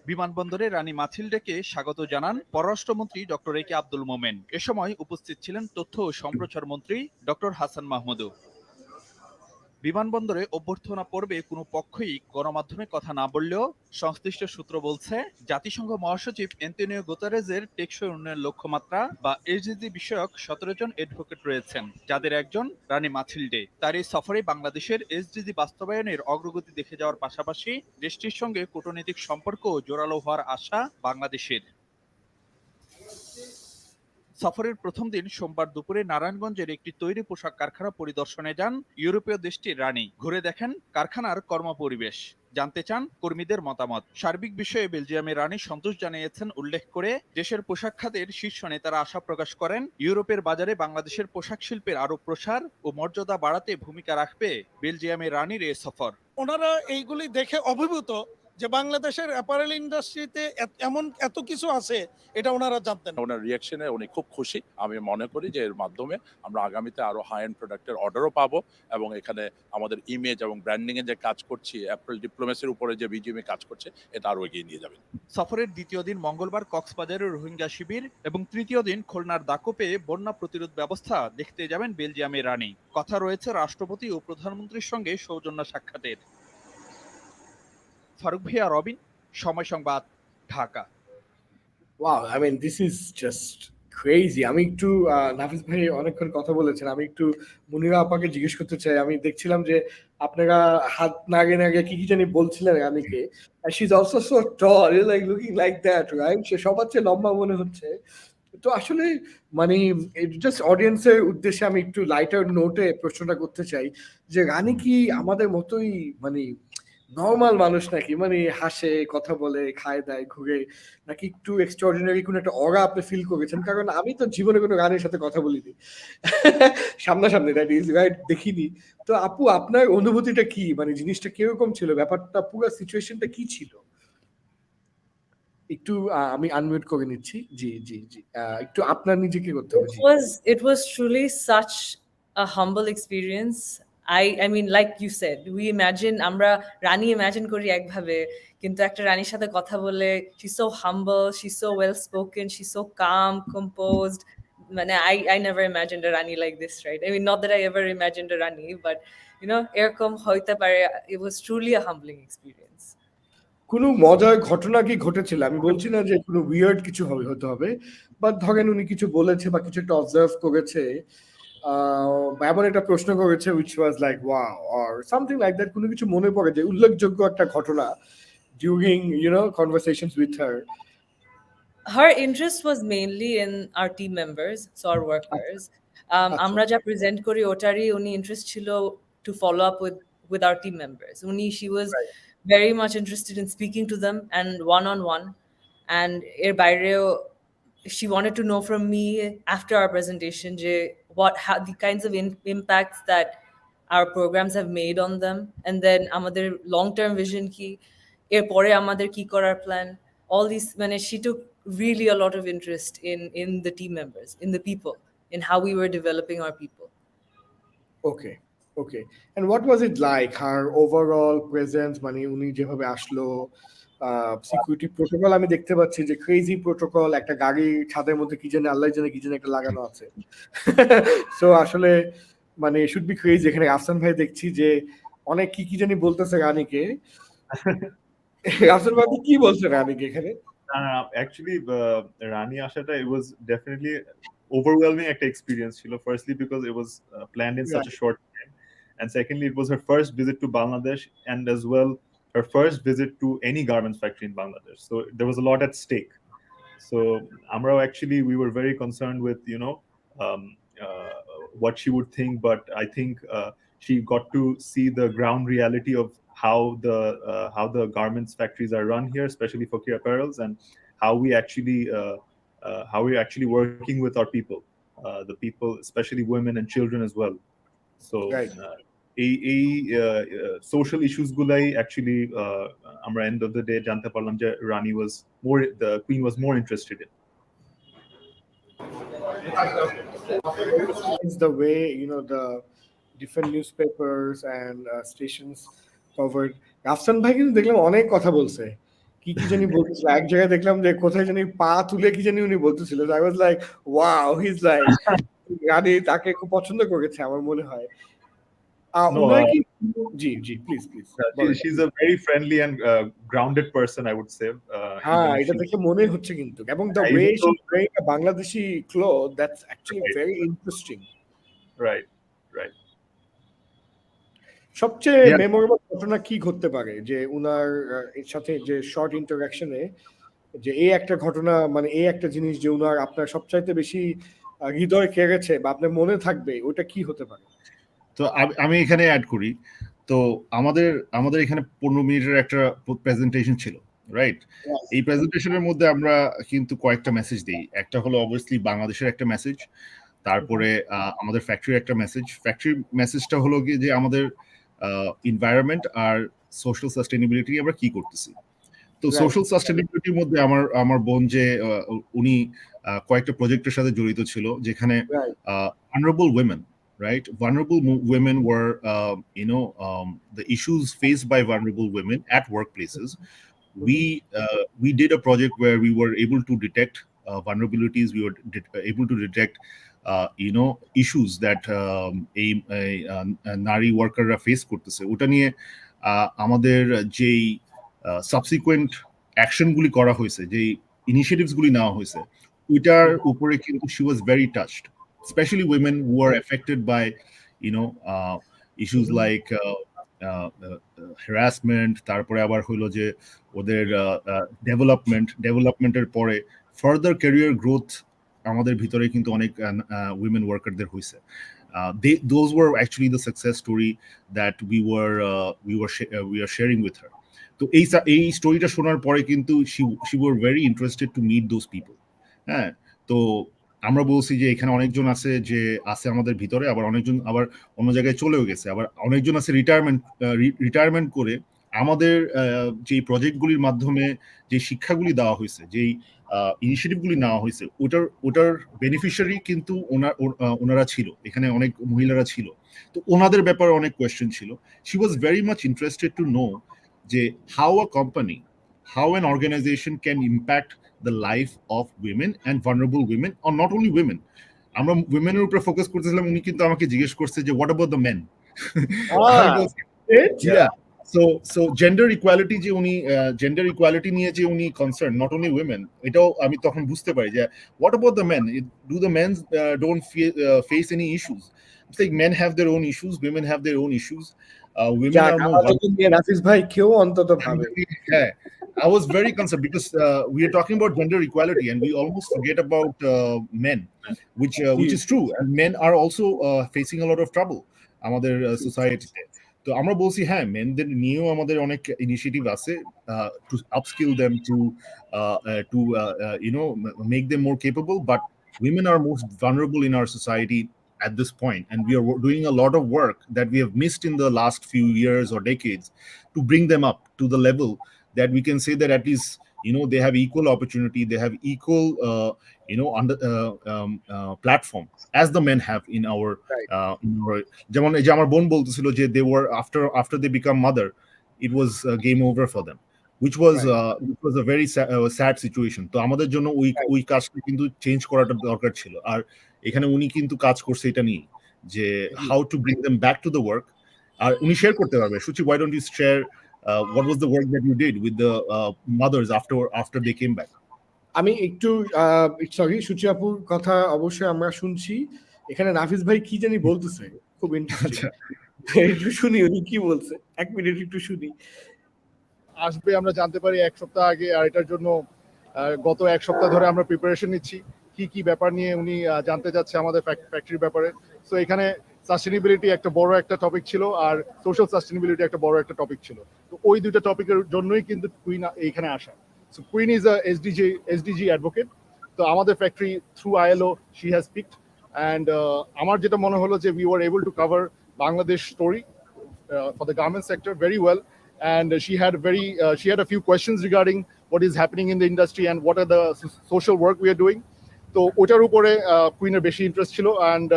বিমানবন্দরে রানী মাথিল্ডেকে স্বাগত জানান পররাষ্ট্রমন্ত্রী ডক্টর এ কে আব্দুল মোমেন। এ সময় উপস্থিত ছিলেন তথ্য ও সম্প্রচার মন্ত্রী ডক্টর হাসান মাহমুদও। বিমানবন্দরে অভ্যর্থনা পর্বে কোনো পক্ষই গণমাধ্যমে কথা না বললেও সংশ্লিষ্ট সূত্র বলছে, জাতিসংঘ মহাসচিব অ্যান্তোনিও গুতেরেজের টেকসই উন্নয়ন লক্ষ্যমাত্রা বা এসডিজি বিষয়ক 17 জন অ্যাডভোকেট রয়েছেন, যাদের একজন রানী মাথিল্ডে। তার এই সফরে বাংলাদেশের এসডিজি বাস্তবায়নের অগ্রগতি দেখে যাওয়ার পাশাপাশি দেশটির সঙ্গে কূটনৈতিক সম্পর্ক জোরালো হওয়ার আশা বাংলাদেশের। সফরের প্রথম দিন সোমবার দুপুরে নারায়ণগঞ্জের একটি তৈরি পোশাক কারখানা পরিদর্শনে যান ইউরোপীয় দেশটির রানী। ঘুরে দেখেন কারখানার কর্মপরিবেশ, জানতে চান কর্মীদের মতামত। সার্বিক বিষয়ে বেলজিয়ামের রানী সন্তোষ জানিয়েছেন উল্লেখ করে দেশের পোশাক খাতের শীর্ষ নেতারা আশা প্রকাশ করেন, ইউরোপের বাজারে বাংলাদেশের পোশাক শিল্পের আরো প্রসার ও মর্যাদা বাড়াতে ভূমিকা রাখবে বেলজিয়ামের রানীর এ সফর। ওনারা এইগুলি দেখে অভিভূত যে বাংলাদেশের অ্যাপারেল ইন্ডাস্ট্রিতে এমন এত কিছু আছে, এটা ওনারা জানতেন। ওনার রিয়াকশনে উনি খুব খুশি। আমি মনে করি যে এর মাধ্যমে আমরা আগামীতে আরো হাই এন্ড প্রোডাক্টের অর্ডারও পাবো, এবং এখানে আমাদের ইমেজ এবং ব্র্যান্ডিং এ যে কাজ করছি, অ্যাপারেল ডিপ্লোমেসির উপরে যে বিজিএমএ কাজ করছে, এটা আরো এগিয়ে নিয়ে যাবে। সফরের দ্বিতীয় দিন মঙ্গলবার কক্সবাজারের রোহিঙ্গা শিবির এবং তৃতীয় দিন খুলনার দাকোপে বন্যা প্রতিরোধ ব্যবস্থা দেখতে যাবেন বেলজিয়ামের রানী। কথা রয়েছে রাষ্ট্রপতি ও প্রধানমন্ত্রীর সঙ্গে সৌজন্য সাক্ষাতের। ফারুক ভাইয়া, Robin, Somoy Sangbad, Dhaka. Wow, I mean this is just crazy. আমি একটু নাফিস ভাই অনেকক্ষণ কথা বলেছেন, আমি একটু মুনিরা আপাকে জিজ্ঞেস করতে চাই। আমি দেখছিলাম যে আপনারা হাত নাগে নাগে কি কি জানি বলছিলেন রানীকে। She is also so tall, like looking like that, right? সে সবার চেয়ে লম্বা মনে হচ্ছে। তো আসলে মানে জাস্ট অডিয়েন্সের উদ্দেশ্যে আমি একটু লাইটার নোটে প্রশ্নটা করতে চাই যে রানী কি আমাদের মতোই মানে নর্মাল মানুষ নাকি? মানে হাসে, কথা বলে, খায় দায়, ঘুরে, নাকি একটু এক্সট্রাঅর্ডিনারি কোনো একটা অরা আপনি ফিল করেছেন? কারণ আমি তো জীবনে কোনো রানীর সাথে কথা বলিনি সামনাসামনি, দ্যাট ইজ রাইট, দেখিনি। তো আপু আপনার অনুভূতিটা কি? মানে জিনিসটা কিরকম ছিল? ব্যাপারটা পুরো সিচুয়েশনটা কি ছিল? একটু আমি আনমিউট করে নিচ্ছি। জি জি জি একটু আপনার নিজেকে করতে হবে। It was truly such a humble experience I mean, like you said, we imagine আমরা রানী imagine করি একভাবে, কিন্তু একটা রানীর সাথে কথা বলে she's so humble, she's so well spoken, she's so calm, composed. মানে I never imagined a Rani like this, right? I mean, not that I ever imagined a Rani, but এরকম হইতে পারে. It was truly a humbling experience. কোনো মজার ঘটনা কি ঘটেছিল? আমি বলছি না যে কোনো উইয়ার্ড কিছু হতে হবে, বাট ধরেন উনি কিছু বলেছে বা কিছু একটা অবজার্ভ করেছে, বা এমন একটা প্রশ্ন করেছে which was like wow or something like that, কোনো কিছু মনে পড়ে যে উল্লেখযোগ্য একটা ঘটনা during conversations with her? Her interest was mainly in our team members, so our workers. আমরা যা প্রেজেন্ট করি ওটারই উনি ইন্টারেস্ট ছিল to follow up with our team members. She was very much interested in speaking to them and one-on-one. And এর বাইরেও she wanted to know from me after our presentation how the kinds of impacts that our programs have made on them, and then আমাদের long-term vision কি, এরপরে আমাদের কি করার plan. All these, she took really a lot of interest in the team members, in the people, in how we were developing our people. Okay. And what was it like, her overall presence? মানে উনি যেভাবে আসলো, security protocol আমি দেখতে পাচ্ছি যে crazy protocol, একটা গাড়ি ছাদের মধ্যে কি জানে আল্লাহ জানে কি জানে একটা লাগানো আছে। সো আসলে মানে শুড বি ক্রেজি। এখানে আফসান ভাই দেখছি যে অনেক কি জানি বলতেছে রানীকে। আফসান ভাই কি বলছে রানীকে এখানে? Actually, Rani Ashata, it was definitely overwhelming experience. Firstly, because it was planned in such a short time, and secondly, it was her first visit to Bangladesh, and as well her first visit to any garments factory in Bangladesh. So there was a lot at stake. So Amrao, actually, we were very concerned with what she would think, but I think she got to see the ground reality of how the garments factories are run here, especially Fakir Apparels, and how we're actually working with our people, the people, especially women and children as well. So এই social issues গুলাই actually আমরা end of the day জানতে পারলাম যে the queen was more interested in. It's the way the different newspapers and stations covered. Rafsan ভাই কিন্তু দেখলাম অনেক কথা বলছে, কি জানি বলছিল। এক জায়গায় দেখলাম যে কোথায় জানি পা তুলে কি জানি উনি বলতেছিল। I was like wow, he is like রানী তাকে খুব পছন্দ করেছে আমার মনে হয়। জি please She's a very friendly and grounded person, I would say. হ্যাঁ, এটা দেখে মনে হচ্ছে কিন্তু, এবং the way she's wearing a Bangladeshi cloth, that's actually very interesting. Right. সবচেয়ে মেমোরেবল ঘটনা কি ঘটতে পারে যে উনার সাথে যে শর্ট ইন্টারাকশনে, যে এই একটা ঘটনা, মানে এই একটা জিনিস যে উনার আপনার সবচাইতে বেশি হৃদয় কেড়েছে বা আপনার মনে থাকবে, ওটা কি হতে পারে? তো আমি এখানে অ্যাড করি। তো আমাদের এখানে 15 মিনিটের একটা প্রেজেন্টেশন ছিল, রাইট? এই প্রেজেন্টেশনের মধ্যে আমরা কিন্তু কয়েকটা মেসেজ দিই। একটা হলো অবভিয়াসলি বাংলাদেশের একটা মেসেজ, তারপরে আমাদের ফ্যাক্টরির একটা মেসেজ। ফ্যাক্টরির মেসেজটা হলো কি যে আমাদের এনভায়রনমেন্ট আর সোশ্যাল সাস্টেনেবিলিটি আমরা কি করতেছি। তো সোশ্যাল সাস্টেনেবিলিটির মধ্যে আমার বোন যে উনি কয়েকটা প্রজেক্টের সাথে জড়িত ছিল, যেখানে vulnerable women, right? Vulnerable women were, the issues faced by vulnerable women at workplaces. We did a project where we were able to detect vulnerabilities. We were able to detect, issues that নারী ওয়ার্কাররা face করতেছে। ওটা নিয়ে আমাদের যেই subsequent অ্যাকশনগুলি করা হয়েছে, যেই ইনিশিয়েটিভসগুলি নেওয়া হয়েছে, ওইটার উপরে কিন্তু she was very touched, especially women who are affected by issues like harassment, তারপরে আবার হইলো যে ওদের ডেভেলপমেন্টের পরে ফার্দার ক্যারিয়ার গ্রোথ আমাদের ভিতরে কিন্তু অনেক উইমেন ওয়ার্কারদের হয়েছে। Those were actually the success story that we are sharing with her. তো এই স্টোরিটা শোনার পরে কিন্তু she were very interested to meet those people. হ্যাঁ, তো আমরা বলছি যে এখানে অনেকজন আছে যে আছে আমাদের ভিতরে, আবার অনেকজন আবার অন্য জায়গায় চলেও গেছে, আবার অনেকজন আছে রিটায়ারমেন্ট করে আমাদের যে প্রজেক্টগুলির মাধ্যমে যে শিক্ষাগুলি দেওয়া হয়েছে, যেই ইনিশিয়েটিভগুলি নেওয়া হয়েছে, ওটার বেনিফিশিয়ারি কিন্তু ওনারা ছিল, এখানে অনেক মহিলারা ছিল। তো ওনাদের ব্যাপারে অনেক কোয়েশ্চেন ছিল। She was very much interested to know যে how a company, how an organization can impact the life of women and vulnerable women, or not only women. আমরা উইমেনের উপরে ফোকাস করতেছিলাম, উনি কিন্তু আমাকে জিজ্ঞেস করছে যে what about the men. Yeah. So gender equality যে উনি জেন্ডার ইকুয়ালিটি নিয়ে যে উনি কনসার্ন, নট অনলি উইমেন, এটাও আমি তখন বুঝতে পারি যে what about the men, do the men don't face any issues? It's like men have their own issues, women have their own issues. Women যাক, are more আমাদেরকে নিয়ে নাফিস ভাই কেউ অন্তত ভাবে। yeah, I was very concerned because we are talking about gender equality and we almost forget about men, which is true, and men are also facing a lot of trouble আমাদের সোসাইটিতে। তো আমরা বলছি হ্যাঁ, মেনদের নিয়েও আমাদের অনেক ইনিশিয়েটিভ আছে to upskill them, to make them more capable, but women are most vulnerable in our society at this point, and we are doing a lot of work that we have missed in the last few years or decades to bring them up to the level that we can say that at least they have equal opportunity, they have equal platform as the men have in our যেমন এই যে আমার বোন বলতেছিল যে they were after they become mother, it was game over for them, which was a very sad situation. তো আমাদের জন্য ওই কাজটা কিন্তু চেঞ্জ করাটা দরকার ছিল। আর এখানে উনি কিন্তু কাজ করছে এটা নিয়ে যে how to bring them back to the work. আর উনি শেয়ার করতে পারবে। সুচি, why don't you share what was the work that you did with the mothers after they came back? আমি একটু সরি, সুচি আপুর কথা অবশ্যই আমরা শুনছি। এখানে নাফিস ভাই কি জানি বলতেছে, খুব ইন্টারেস্টিং। একটু শুনি উনি কি বলছে, 1 মিনিট একটু শুনি। আসবে আমরা জানতে পারি 1 সপ্তাহ আগে, আর এটার জন্য গত 1 সপ্তাহ ধরে আমরা প্রিপারেশন নিচ্ছি কি কি ব্যাপার নিয়ে উনি জানতে চাচ্ছে আমাদের ফ্যাক্টরির ব্যাপারে। সো এখানে সাস্টেনেবিলিটি একটা বড় একটা টপিক ছিল, আর সোশ্যাল সাস্টেনেবিলিটি একটা বড় একটা টপিক ছিল। তো ওই দুইটা টপিকের জন্যই কিন্তু কুইন এইখানে আসা। So queen is a SDG advocate. তো আমাদের factory through ILO she has picked, and আমার যেটা মনে হলো যে we were able to cover Bangladesh story for the garment sector very well, and she had a few questions regarding what is happening in the industry and what are the social work we are doing. তো ওটার উপরে কুইনের বেশি interest ছিল, and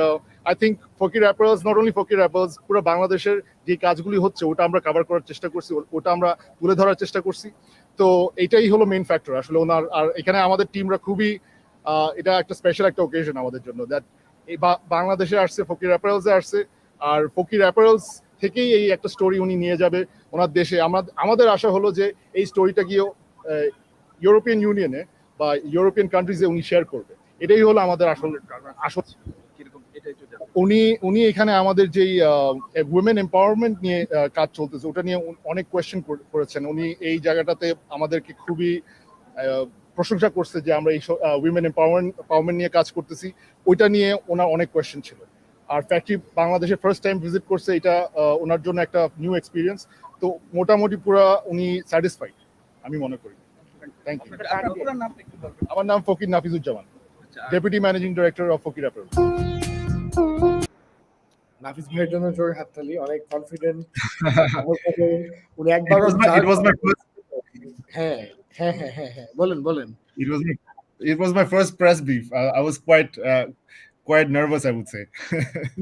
I think Fakir apparels, not only Fakir apparels, পুরো বাংলাদেশের যে কাজগুলি হচ্ছে ওটা আমরা কভার করার চেষ্টা করছি, ওটা আমরা তুলে ধরার চেষ্টা করছি। তো এটাই হলো মেইন ফ্যাক্টর আসলে ওনার। আর এখানে আমাদের টিমরা খুবই, এটা একটা স্পেশাল একটা ওকেশন আমাদের জন্য, দ্যাট এই বাংলাদেশে আসছে, ফকির অ্যাপারেলসে আসছে, আর ফকির অ্যাপারেলস থেকেই এই একটা স্টোরি উনি নিয়ে যাবে ওনার দেশে। আমাদের আশা হলো যে এই স্টোরিটা গিয়েও ইউরোপিয়ান ইউনিয়নে বা ইউরোপিয়ান কান্ট্রিজে উনি শেয়ার করবে। এটাই হলো আমাদের আসলে আসল। উনি এখানে আমাদের যেই উইমেন এম্পাওয়ারমেন্ট নিয়ে কাজ চলতেছে ওটা নিয়ে অনেক কোয়েশ্চেন করেছেন। উনি এই জায়গাটাতে আমাদেরকে খুবই প্রশংসা করছে যে আমরা এই উইমেন এম্পাওয়ারমেন্ট নিয়ে কাজ করতেছি, ওইটা নিয়ে ওনার অনেক কোয়েশ্চেন ছিল। আর ফ্যাক্টরি বাংলাদেশে ফার্স্ট টাইম ভিজিট করছে, এটা ওনার জন্য একটা নিউ এক্সপিরিয়েন্স। তো মোটামুটি পুরা উনি স্যাটিসফাইড আমি মনে করি। Thank you. আমার নাম Fakir Nafizuzzaman, deputy managing director of Fakir Apparels. Nafis ভাইয়ের জন্য জোরে হাততালি, অনেক কনফিডেন্ট। উনি একবার It was my first. হ্যাঁ হ্যাঁ হ্যাঁ হ্যাঁ হ্যাঁ, বলেন। It was my first press brief. I was quite nervous, I would say.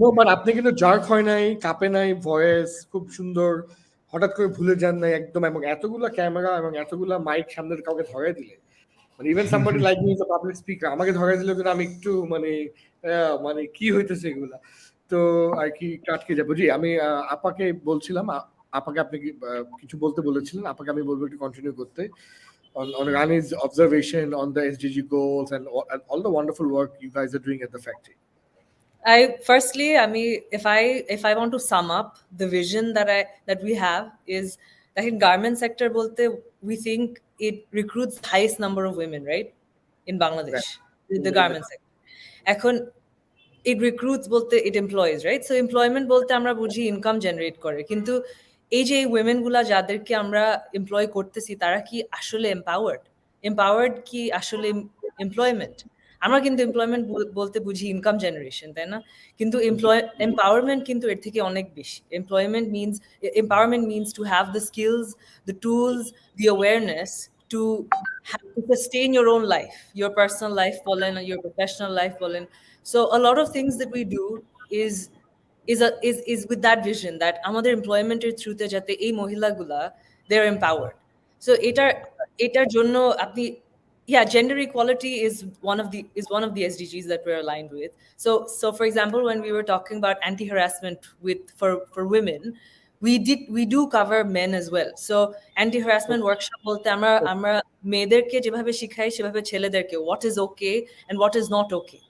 No, but আপনি কিন্তু জার্ক হয় নাই, কাঁপে নাই, ভয়েস খুব সুন্দর, হঠাৎ করে ভুলে যান নাই একদম। এবং এতগুলা ক্যামেরা এবং এতগুলা মাইক সামনে কাউকে ধরে দিলে, মানে even somebody like me is a public speaker, আমাকে ধরে দিলে কিন্তু আমি একটু মানে কি হইতেছে এগুলা, তো আর কি আটকে যাবো। জি, আমি আপাকে বলছিলাম, আপাকে আপনি কিছু বলতে বলেছিলেন, আপাকে আমি বলবো একটু কন্টিনিউ করতে on Rani's observation on the SDG goals and all the wonderful work you guys are doing at the factory. I mean, if I want to sum up the vision that we have is that in garment sector bolte, we think it recruits the highest number of women, right, in Bangladesh, the garment sector. Ekhon it recruits bolte, it employs, right? So employment bolte amra bujhi income generate kore, kintu এই যে women গুলা যাদেরকে আমরা employ করতেছি তারা কি আসলে empowered কি আসলে এমপ্লয়মেন্ট? আমরা কিন্তু এমপ্লয়মেন্ট বলতে বুঝি ইনকাম জেনারেশন, তাই না? কিন্তু এম্পাওয়ারমেন্ট কিন্তু এর থেকে অনেক বেশি। Empowerment means to have the skills, the tools, the awareness to sustain your own life, your personal life বলেন, your professional life বলেন। So a lot of things that we do is is with that vision that আমাদের এমপ্লয়মেন্টের থ্রুতে যাতে এই মহিলাগুলা they are empowered. So এটার জন্য আপনি yeah, gender equality is one of the SDGs that we're aligned with. So for example, when we were talking about anti-harassment for women, we do cover men as well. So anti-harassment workshop bolte আমরা মেয়েদেরকে যেভাবে শিখাই সেভাবে ছেলেদেরকে what is okay and what is not okay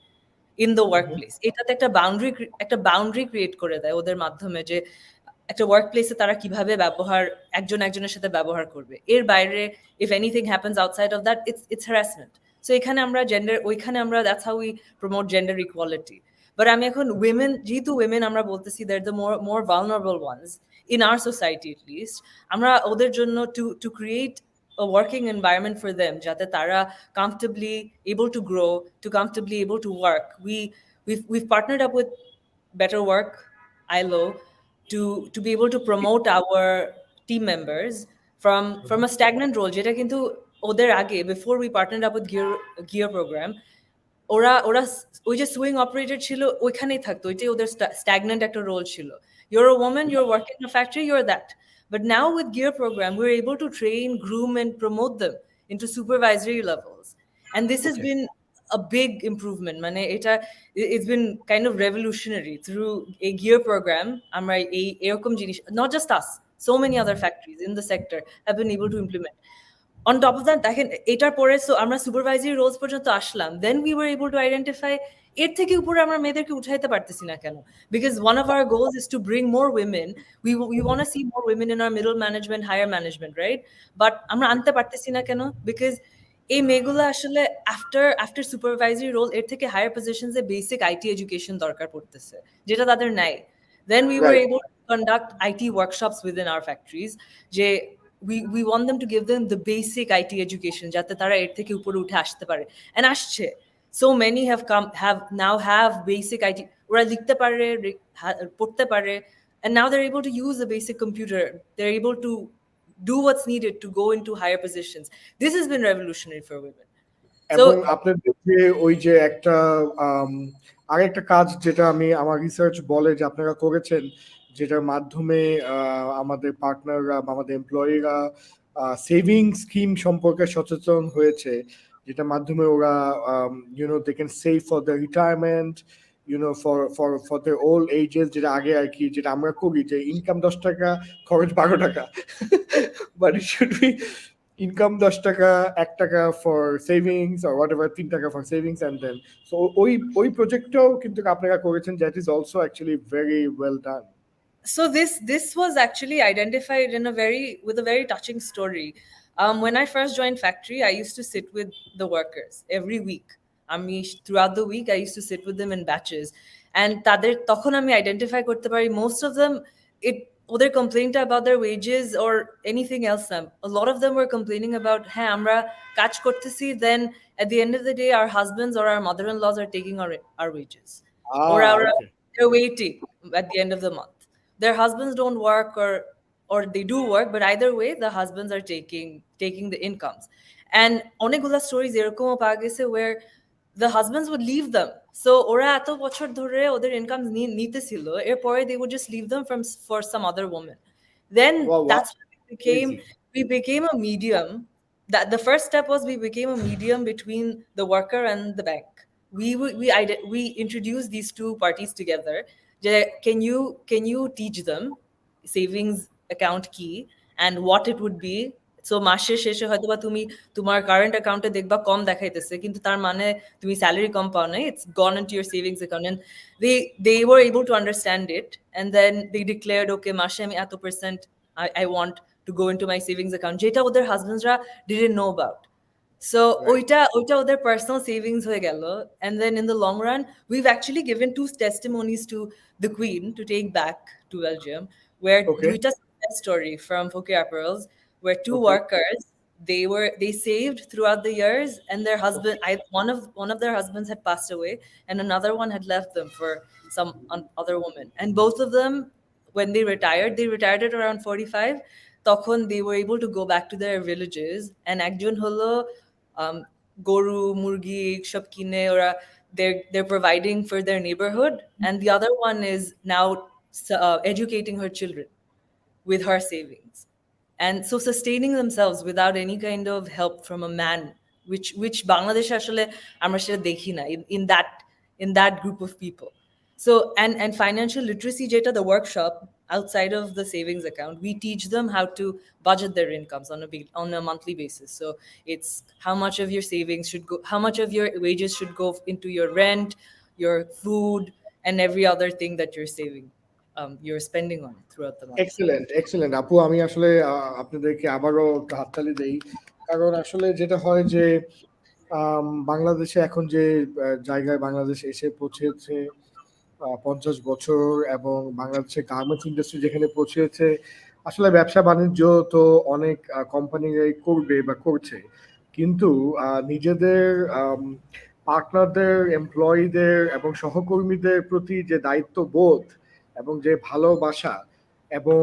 in the workplace. এটাতে একটা boundary create করে দেয় ওদের মাধ্যমে যে একটা ওয়ার্ক প্লেসে তারা কিভাবে একজন একজনের সাথে ব্যবহার করবে। এর বাইরে if anything happens outside of that, it's harassment. So এখানে আমরা that's how we promote gender equality. But আমি এখন যেহেতু women আমরা বলতেছি they're the more vulnerable ones in our society at least, আমরা ওদের জন্য to create a working environment for them যাতে তারা comfortably able to grow, to comfortably able to work. We've partnered up with Better Work, ILO, to be able to promote our team members from a stagnant role যেটা কিন্তু ওদের আগে before we partnered up with gear program ওরা ওই যে swing operator ছিল ওইখানেই থাকতো, ওইটাই ওদের স্ট্যাগনেন্ট একটা রোল ছিল। You're a woman, you're working in a factory, you're that. But now with gear program we're able to train, groom and promote them into supervisory levels, and this has been a big improvement. মানে it's been kind of revolutionary through a gear program. আমরা এরকম জিনিস, not just us, so many other factories in the sector have been able to implement. On top of that, দেখেন এটার পরে আমরা supervisory Rolle's পর্যন্ত আসলাম, then we were able to identify এর থেকে উপরে আমরা মেয়েদেরকে উঠাইতে পারতেছি না কেন, because one of our goals is to bring more women. We want to see more women in our middle management, higher management, right? But আমরা আনতে পারতেছি না কেন, because এই মেয়েগুলো আসলে after supervisory role এর থেকে higher positions A basic IT education দরকার পড়তেছে যেটা তাদের নাই. Then we were able to conduct IT workshops within our factories যে we want them to give them the basic IT education যাতে তারা এর থেকে উপরে উঠে আসতে পারে, and আসছে. So many now have basic IT, ওরা লিখতে পারে, পড়তে পারে, and now they're able to use the basic computer. They're able to do what's needed to go into higher positions. This has been revolutionary for women. এবং আপনার দেখে ওই যে আরেকটা কাজ যেটা আমার রিসার্চ বলে যে আপনারা করেছেন, যেটার মাধ্যমে আমাদের পার্টনাররা, আমাদের এমপ্লয়িরা সেভিং স্কিম সম্পর্কে সচেতন হয়েছে, যেটার মাধ্যমে ওরা they can save for their retirement, for their old ages, যেটা আগে আর কি যেটা আমরা করি যে ইনকাম 10 টাকা খরচ 12 টাকা, but it should be income 10 টাকা 1 টাকা for savings or whatever, 3 টাকা for savings, and then so ওই প্রজেক্টটাও কিন্তু আপনারা করেছেন, that is also actually very well done. So this was actually identified with a very touching story. When I first joined factory, I used to sit with the workers every week. Throughout the week I used to sit with them in batches, and তখন আমি identify করতে পারি most of them ওদের complaint about their wages or anything else. A lot of them were complaining about হ্যাঁ আমরা কাজ করতেছি, then at the end of the day our husbands or our mother-in-laws are taking our wages, or they're waiting at the end of the month. Their husbands don't work, or they do work, but either way the husbands are taking the incomes. And অনেকগুলা stories এরকমও পাওয়া গেছে where the husbands would leave them. So ওরা এত বছর ধরে ওদের income নিতেছিল, এরপরে they would just leave them for some other woman. Then that's when we became a medium. That the first step was we became a medium between the worker and the bank. We introduced these two parties together. Can you teach them savings account key and what it would be? So মাসের শেষে হয়তোবা তুমি তোমার current অ্যাকাউন্টে দেখবা কম দেখাইতেছে, কিন্তু তার মানে তুমি স্যালারি কম পাও না, it's gone into your savings account. And they were able to understand it, and then they declared okay মাসে আমি এত percent I want to go into my savings account, যেটা ওদের হাজবেন্ডসরা didn't know about. So ওইটা ওদের personal savings হয়ে গেল. And then in the long run we've actually given 2 testimonies to the Queen to take back to Belgium, where দুইটা story from Fakir Apparels, where 2 workers they saved throughout the years, and their husband one of their husbands had passed away and another one had left them for some other woman, and both of them when they retired at around 45. তখন they were able to go back to their villages, and একজন হলো গরু মুরগি সব কিনে ওরা they're providing for their neighborhood, and the other one is now educating her children with her savings, and so sustaining themselves without any kind of help from a man, which Bangladesh আসলে আমরা সেটা দেখি না in that group of people. So and financial literacy jeta, the workshop outside of the savings account, we teach them how to budget their incomes on a monthly basis. So it's how much of your savings should go, how much of your wages should go into your rent, your food, and every other thing that you're saving, you're spending on throughout the month. Excellent আপু, আমি আসলে আপনাদেরকে আবারও একটু হাততালি দেই, কারণ আসলে যেটা হয় যে বাংলাদেশে এখন যে জায়গায় বাংলাদেশ এসে পৌঁছেছে 50 বছর, এবং বাংলাদেশের গার্মেন্টস ইন্ডাস্ট্রি যেখানে পৌঁছেছে, আসলে ব্যবসা বাণিজ্য তো অনেক কোম্পানিরাই করবে বা করছে, কিন্তু নিজেদের পার্টনারদের, এমপ্লয়ীদের এবং সহকর্মীদের প্রতি যে দায়িত্ববোধ এবং যে ভালোবাসা, এবং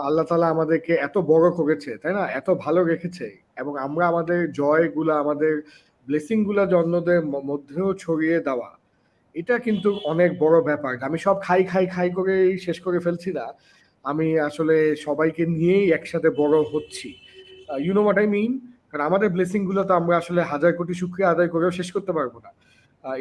আল্লাহ তাআলা আমাদেরকে এত বড় করেছে, তাই না, এত ভালো রেখেছে, এবং আমরা আমাদের জয়গুলা, আমাদের ব্লেসিং গুলা অন্যদের মধ্যেও ছড়িয়ে দেওয়া, এটা কিন্তু অনেক বড় ব্যাপার। আমি সব খাই করে শেষ করে ফেলছি না, আমি আসলে সবাইকে নিয়েই একসাথে বড় হচ্ছি। You know what I mean? কারণ আমাদের ব্লেসিং গুলো তো আমরা আসলে হাজার কোটি শুকরিয়া আদায় করেও শেষ করতে পারবো না।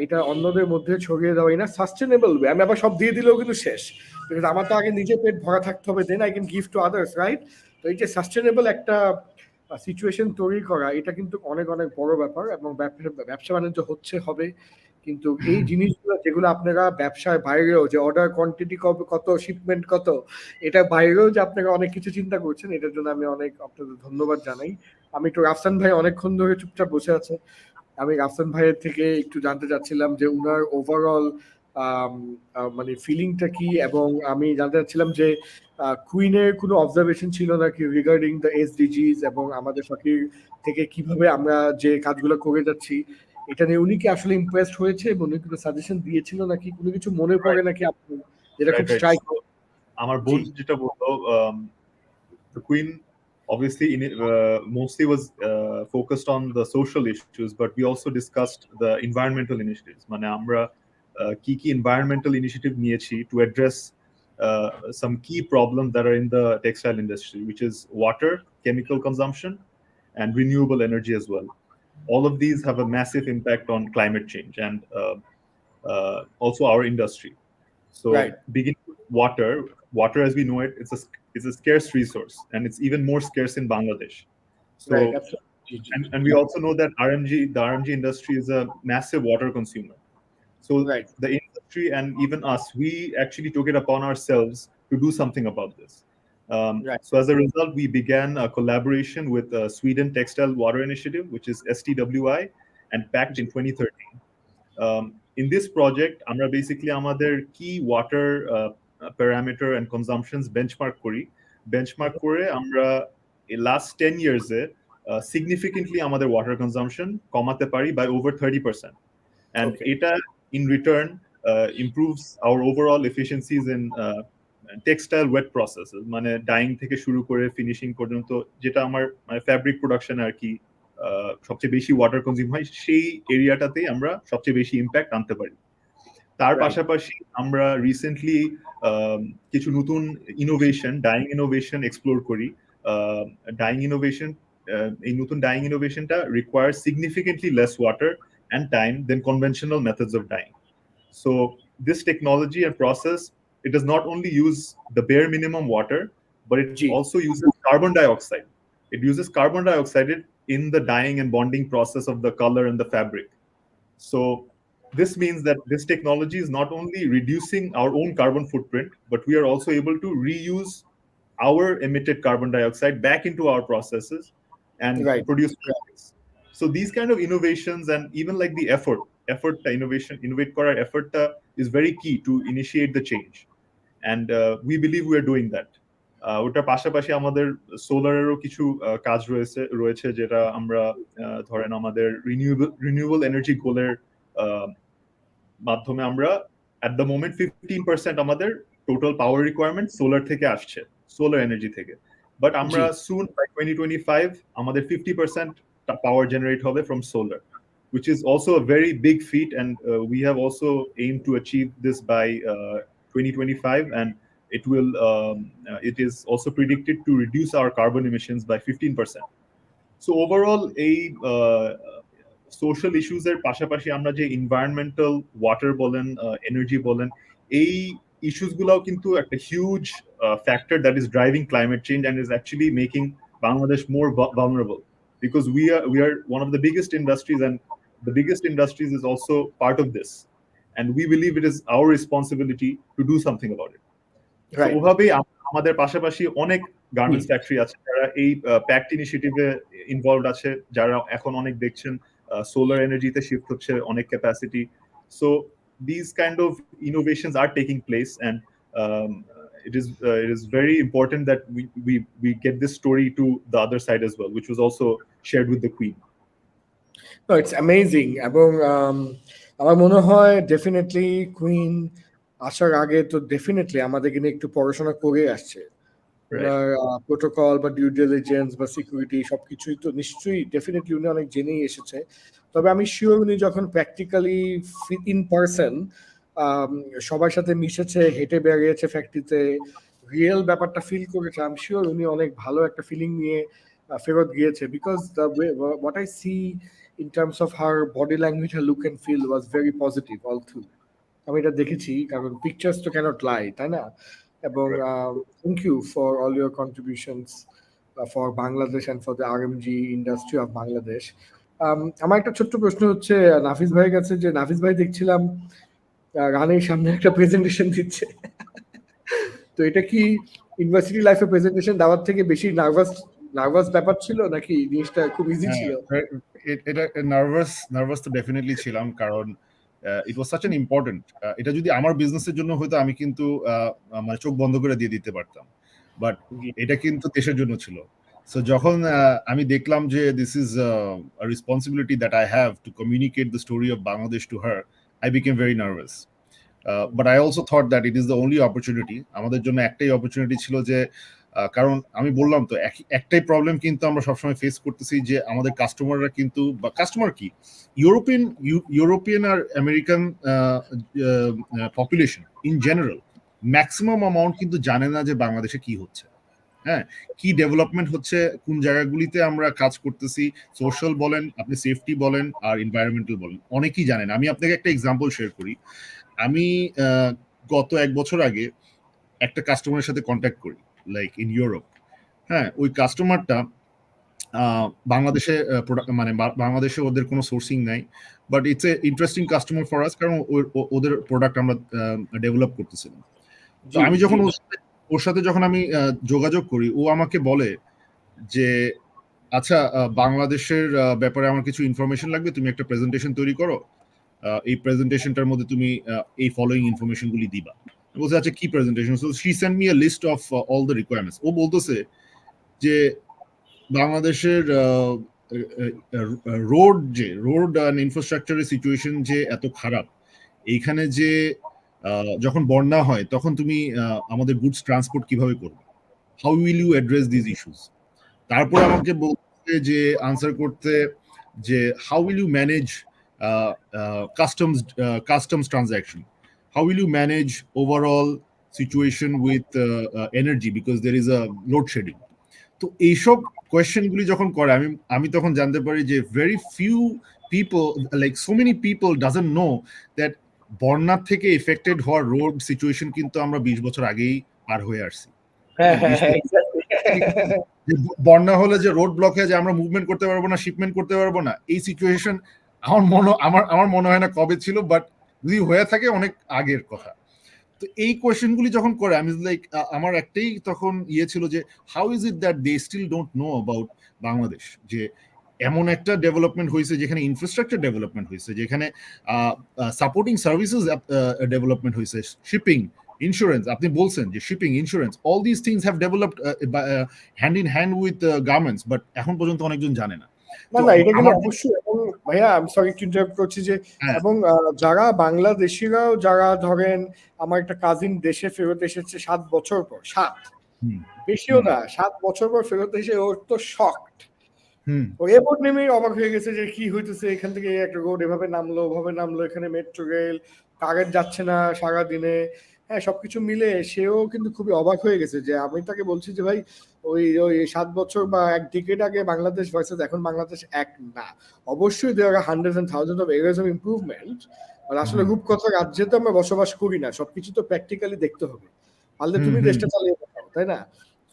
এটা অন্যদের মধ্যে ছড়িয়ে দেওয়া না সাস্টেনেবল ওয়ে। আমি আবার সব দিয়ে দিলেও কিন্তু শেষ, বিকজ আমার তো আগে নিজে পেট ভরা থাকতে হবে, then I can give to others, right? তো এই যে সাস্টেনেবল একটা সিচুয়েশন তৈরি করা, এটা কিন্তু অনেক অনেক বড় ব্যাপার, এবং ব্যবসা বাণিজ্য হবে, কিন্তু এই জিনিসগুলো যেগুলো আপনারা ব্যবসার বাইরেও, যে অর্ডার কোয়ান্টিটি কত, শিপমেন্ট কত, এটা বাইরেও যে আপনারা অনেক কিছু চিন্তা করছেন, এটার জন্য আমি অনেক আপনাদের ধন্যবাদ জানাই। আমি একটু রাফসান ভাই অনেকক্ষণ ধরে চুপচাপ বসে আছে, আমি রাফসান ভাইয়ের থেকে একটু জানতে চাচ্ছিলাম যে উনার ওভারঅল মানে ফিলিংটা কি, এবং আমি জানতে চাচ্ছিলাম যে কুইনের কোনো অবজারভেশন ছিল নাকি রিগার্ডিং দ্য এসডিজিজ, এবং আমাদের ফাকির থেকে কিভাবে আমরা যে কাজগুলো করে যাচ্ছি এটা নিয়ে উনি কি আসলে ইমপ্রেসড হয়েছে, এবং উনি কোনো সাজেশন দিয়েছিল নাকি, কোনো কিছু মনে পড়ে নাকি আপনি যেটা খুব স্ট্রাইক? আমার বোন যেটা বললো, the Queen obviously mostly was focused on the social issues, but we also discussed the environmental initiatives. মানে আমরা কি environmental initiative নিয়েছি to address some key problems that are in the textile industry, which is water, chemical consumption, and renewable energy as well. All of these have a massive impact on climate change and also our industry. So beginning with water as we know it, it's a scarce resource, and it's even more scarce in Bangladesh. So and we also know that the RMG industry is a massive water consumer. So the industry and even us, we actually took it upon ourselves to do something about this. So as a result, we began a collaboration with Sweden Textile Water Initiative, which is STWI, and packed in 2013. In this project, আমরা basically আমাদের key water parameter and consumptions benchmark করে আমরা last 10 years significantly আমাদের water consumption কমাতে পারি by over 30%. And এটা in return improves our overall efficiencies in textile wait processes, মানে dyeing থেকে শুরু করে ফিনিশিং পর্যন্ত, যেটা আমার ফ্যাব্রিক প্রোডাকশন আর কি সবচেয়ে বেশি ওয়াটার কনজিউম হয়, সেই এরিয়াটাতেই আমরা সবচেয়ে বেশি ইম্প্যাক্ট আনতে পারি। তার পাশাপাশি আমরা রিসেন্টলি কিছু নতুন ইনোভেশন, ডাইং ইনোভেশন এক্সপ্লোর করি। ডাইং ইনোভেশন, এই নতুন ডাইং ইনোভেশনটা require significantly less water and time than conventional methods of dyeing. So this technology and process, it does not only use the bare minimum water, but it also uses carbon dioxide. It uses carbon dioxide in the dyeing and bonding process of the color and the fabric. So this means that this technology is not only reducing our own carbon footprint, but we are also able to reuse our emitted carbon dioxide back into our processes and produce products. So these kind of innovations, and even like the innovate করার effort is very key to initiate the change, and we believe we are doing that. ওটার পাশাপাশি আমাদের সোলারেরও কিছু কাজ রয়েছে যেটা আমরা ধরেন আমাদের রিনিউয়েবল এনার্জি গোলের মাধ্যমে আমরা at the moment 15% আমাদের টোটাল পাওয়ার রিকোয়ারমেন্ট সোলার থেকে আসছে, সোলার এনার্জি থেকে, বাট আমরা সুন বাই 2025 আমাদের 50% power generate হবে from solar. which is also a very big feat, and we have also aimed to achieve this by 2025, and it is also predicted to reduce our carbon emissions by 15%. So overall এই social ইস্যুজের পাশাপাশি আমরা যে environmental water বলেন energy বলেন এই issues গুলাও কিন্তু একটা huge factor that is driving climate change and is actually making Bangladesh more vulnerable, because we are one of the biggest industries, and the biggest industries is also part of this, and we believe it is our responsibility to do something about it. So ওভাবেই আমাদের পাশাপাশি অনেক garments factory আছে যারা এই pact ইনিশিয়েটিভে involved আছে, যারা এখন অনেক দেখছেন সোলার এনার্জিতে শিফট হচ্ছে অনেক capacity. So this kind of innovations are taking place, and it is very important that we get this story to the other side as well, which was also shared with the Queen. No, it's amazing. এবং আমার মনে হয় definitely queen আসার আগে তো definitely আমাদেরকে নিয়ে একটু পড়াশোনা করে আসছে, প্রোটোকল বা ডিউ ডিলিজেন্স বা সিকিউরিটি সবকিছুই তো নিশ্চয়ই ডেফিনেটলি উনি অনেক জেনেই এসেছে। তবে আমি শিওর উনি যখন প্র্যাকটিক্যালি ইন পার্সন সবার সাথে মিশেছে, হেঁটে বেরিয়েছে ফ্যাক্টরিতে, রিয়েল ব্যাপারটা ফিল করেছে, আমি শিওর উনি অনেক ভালো একটা ফিলিং নিয়ে ফেরত গিয়েছে। Because the what I see in terms of her body language, her look and feel was very positive all through. আমি এটা দেখেছি, কারণ পিকচার্স তো ক্যানট লাই, তাই না? এবং thank you for all your contributions for Bangladesh and for the RMG industry of Bangladesh. আমার একটা ছোট্ট প্রশ্ন হচ্ছে নাফিস ভাইয়ের কাছে, যে নাফিস ভাই দেখছিলাম রানের সামনে একটা প্রেজেন্টেশন দিচ্ছে, তো এটা কি ইউনিভার্সিটি লাইফে প্রেজেন্টেশন দেওয়ার থেকে বেশি নার্ভাস ব্যাপার ছিল, নাকি জিনিসটা খুব ইজি ছিল? এটা নার্ভাস তো ডেফিনেটলি ছিলাম, কারণ ইট ওয়াজ সাচ অ্যান ইম্পর্টেন্ট। এটা যদি আমার বিজনেসের জন্য হয়তো আমি কিন্তু মানে চোখ বন্ধ করে দিয়ে দিতে পারতাম, বাট এটা কিন্তু দেশের জন্য ছিল। সো যখন আমি দেখলাম যে this is a responsibility that I have to communicate the story of Bangladesh to her, I became very nervous. But I also thought that it is the only opportunity. আমাদের জন্য একটাই অপরচুনিটি ছিল, যে কারণ আমি বললাম তো একটাই প্রবলেম কিন্তু আমরা সবসময় ফেস করতেছি, যে আমাদের কাস্টমাররা কিন্তু, বা কাস্টমার কি, ইউরোপিয়ান আর American population in general maximum amount কিন্তু জানে না যে বাংলাদেশে কি হচ্ছে, হ্যাঁ, কি ডেভেলপমেন্ট হচ্ছে, কোন জায়গাগুলিতে আমরা কাজ করতেছি, সোশ্যাল বলেন, আপনি সেফটি বলেন, আর এনভায়রনমেন্টাল বলেন, অনেকেই জানেন। আমি আপনাকে একটা এক্সাম্পল শেয়ার করি। আমি গত 1 বছর আগে একটা কাস্টমারের সাথে কন্ট্যাক্ট করি, লাইক ইন ইউরোপ, হ্যাঁ, ওই কাস্টমারটা বাংলাদেশে মানে বাংলাদেশে ওদের কোনো সোর্সিং নাই, but it's a interesting customer for us, কারণ ওদের প্রোডাক্ট আমরা ডেভেলপ করতেছিলাম। তো আমি যখন ওর সাথে যখন আমি যোগাযোগ করি, ও আমাকে বলে যে আচ্ছা, বাংলাদেশের ব্যাপারে আমার কিছু ইনফরমেশন লাগবে, তুমি একটা প্রেজেন্টেশন তৈরি করো, এই প্রেজেন্টেশনটার মধ্যে তুমি এই ফলোইং ইনফরমেশনগুলি দিবা। বলছে আচ্ছা কি presentation? So she send me a list of all the requirements. ও বলতেছে যে বাংলাদেশের রোড অ্যান্ড ইনফ্রাস্ট্রাকচারের সিচুয়েশন যে এত খারাপ, এইখানে যে যখন বন্যা হয় তখন তুমি আমাদের গুডস ট্রান্সপোর্ট কিভাবে করবে, how will you address this issues. তারপর আমাকে বলতে যে আনসার করতে যে how will you manage customs transaction, how will you manage overall situation with energy because there is a load shedding. তো এইসব কোয়েশ্চেনগুলি যখন করে আমি তখন জানতে পারি যে very few people, like so many people doesn't know that বন্যার থেকে এফেক্টেড হওয়ার রোড সিচুয়েশন কিন্তু আমরা 20 বছর আগেই পার হয়ে আসছি। বন্যা হলে যে রোড ব্লক হয়ে যায়, আমরা মুভমেন্ট করতে পারবো না, শিপমেন্ট করতে পারবো না, এই সিচুয়েশন আমার মনে হয় না কবে ছিল, বাট যদি হয়ে থাকে অনেক আগের কথা। তো এই কোয়েশ্চেনগুলি যখন করে আমি লাইক, আমার একটাই তখন ছিল যে how is it that they still don't know about Bangladesh, যে এমন একটা ডেভেলপমেন্ট হয়েছে যেখানে ইনফ্রাস্ট্রাকচার ডেভেলপমেন্ট হয়েছে, যেখানে সাপোর্টিং সার্ভিসেস ডেভেলপমেন্ট হয়েছে, শিপিং, insurance, আপনি বলছেন যে shipping, insurance, all these things have developed hand in hand with garments, but এখন পর্যন্ত অনেকজন জানে না। না এটা কিন্তু অবশ্যই। এবং ভাইয়া আমি সরি টু ইন্টারাপ্ট করছি, যে এবং যারা বাংলাদেশিরাও, যারা ধরেন আমার একটা কাজিন দেশে ফেরত এসেছে 7 বছর পর, 7 বেশিও না, 7 বছর পর ফেরত এসে ওর তো শকড, ও এয়ারপোর্ট নেমেই অবাক হয়ে গেছে যে কি হইতেছে, এখান থেকে একটা রোড এভাবে নামলো, ওভাবে নামলো, এখানে মেট্রো রেল, কারেন্ট যাচ্ছে না সারা দিনে, হ্যাঁ সবকিছু মিলে সেও কিন্তু খুবই অবাক হয়ে গেছে। যে আমি তাকে বলছি যে ভাই ওই ওই 7 বছর বা এক ডিকেড আগে বাংলাদেশ ভার্সেস এখন বাংলাদেশ এক না। অবশ্যই there are hundreds and thousand of areas of improvement, আর আসলে রূপকথা রাজ্যে তো আমরা বসবাস করি না, সবকিছু তো প্র্যাকটিক্যালি দেখতে হবে, পারলে তুমি দেশটা চালিয়ে যাও, তাই না?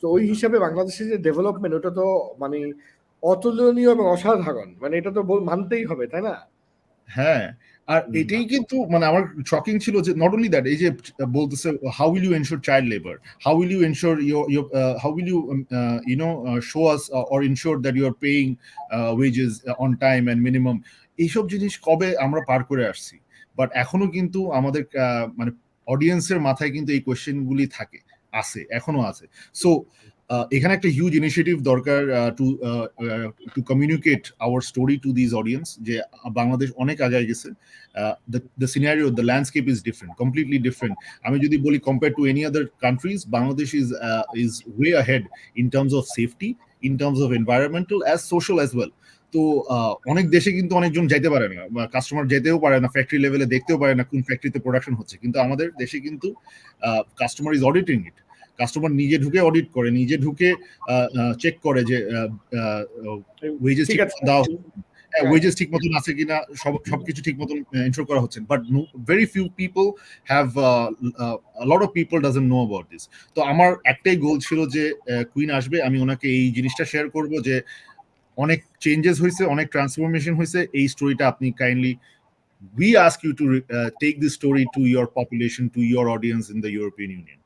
তো ওই হিসাবে বাংলাদেশের যে ডেভেলপমেন্ট ওটা তো মানে অতুলনীয় এবং অসাধারণ, মানে এটা তো মানতেই হবে, তাই না? হ্যাঁ, আর এটাই কিন্তু মানে আমার শকিং ছিল যে নট অনলি দ্যাট, এই যে বলতেছে how will you ensure child labour, how will you ensure how will you show us or ensure that you are paying wages on time and minimum, এইসব জিনিস কবে আমরা পার করে আসছি। বাট এখনো কিন্তু আমাদের মানে অডিয়েন্সের মাথায় কিন্তু এই কোয়েশ্চেনগুলি থাকে, এখনো আছে। সো এখানে একটা হিউজ ইনিশিয়েটিভ দরকার to communicate hour story to this audience, যে বাংলাদেশ অনেক আগায় গেছে, the scenario, the landscape is different, completely different. আমি যদি বলি compare to any other countries, Bangladesh is way ahead in terms of safety, in terms of environmental as social as well. তো অনেক দেশে কিন্তু অনেকজন যাইতে পারে না, বা কাস্টমার যেতেও পারে না, ফ্যাক্টরি লেভেলে দেখতেও পারে না কোন ফ্যাক্টরিতে প্রোডাকশন হচ্ছে, কিন্তু আমাদের দেশে কিন্তু customer is auditing it, customer নিজে ঢুকে অডিট করে, নিজে ঢুকে চেক করে যে ওয়েজেস ঠিক মতো দেওয়া, ওয়েজেস ঠিক মতন আছে কিনা, সবকিছু ঠিক মতন এনশোর করা হচ্ছে। But very few people have, lot of people doesn't know about this. তো আমার একটাই গোল ছিল যে কুইন আসবে, আমি ওনাকে এই জিনিসটা শেয়ার করব যে অনেক চেঞ্জেস হয়েছে, অনেক ট্রান্সফরমেশন হয়েছে, এই স্টোরিটা আপনি kindly, we ask you to take this story to your population, to your audience in the European Union.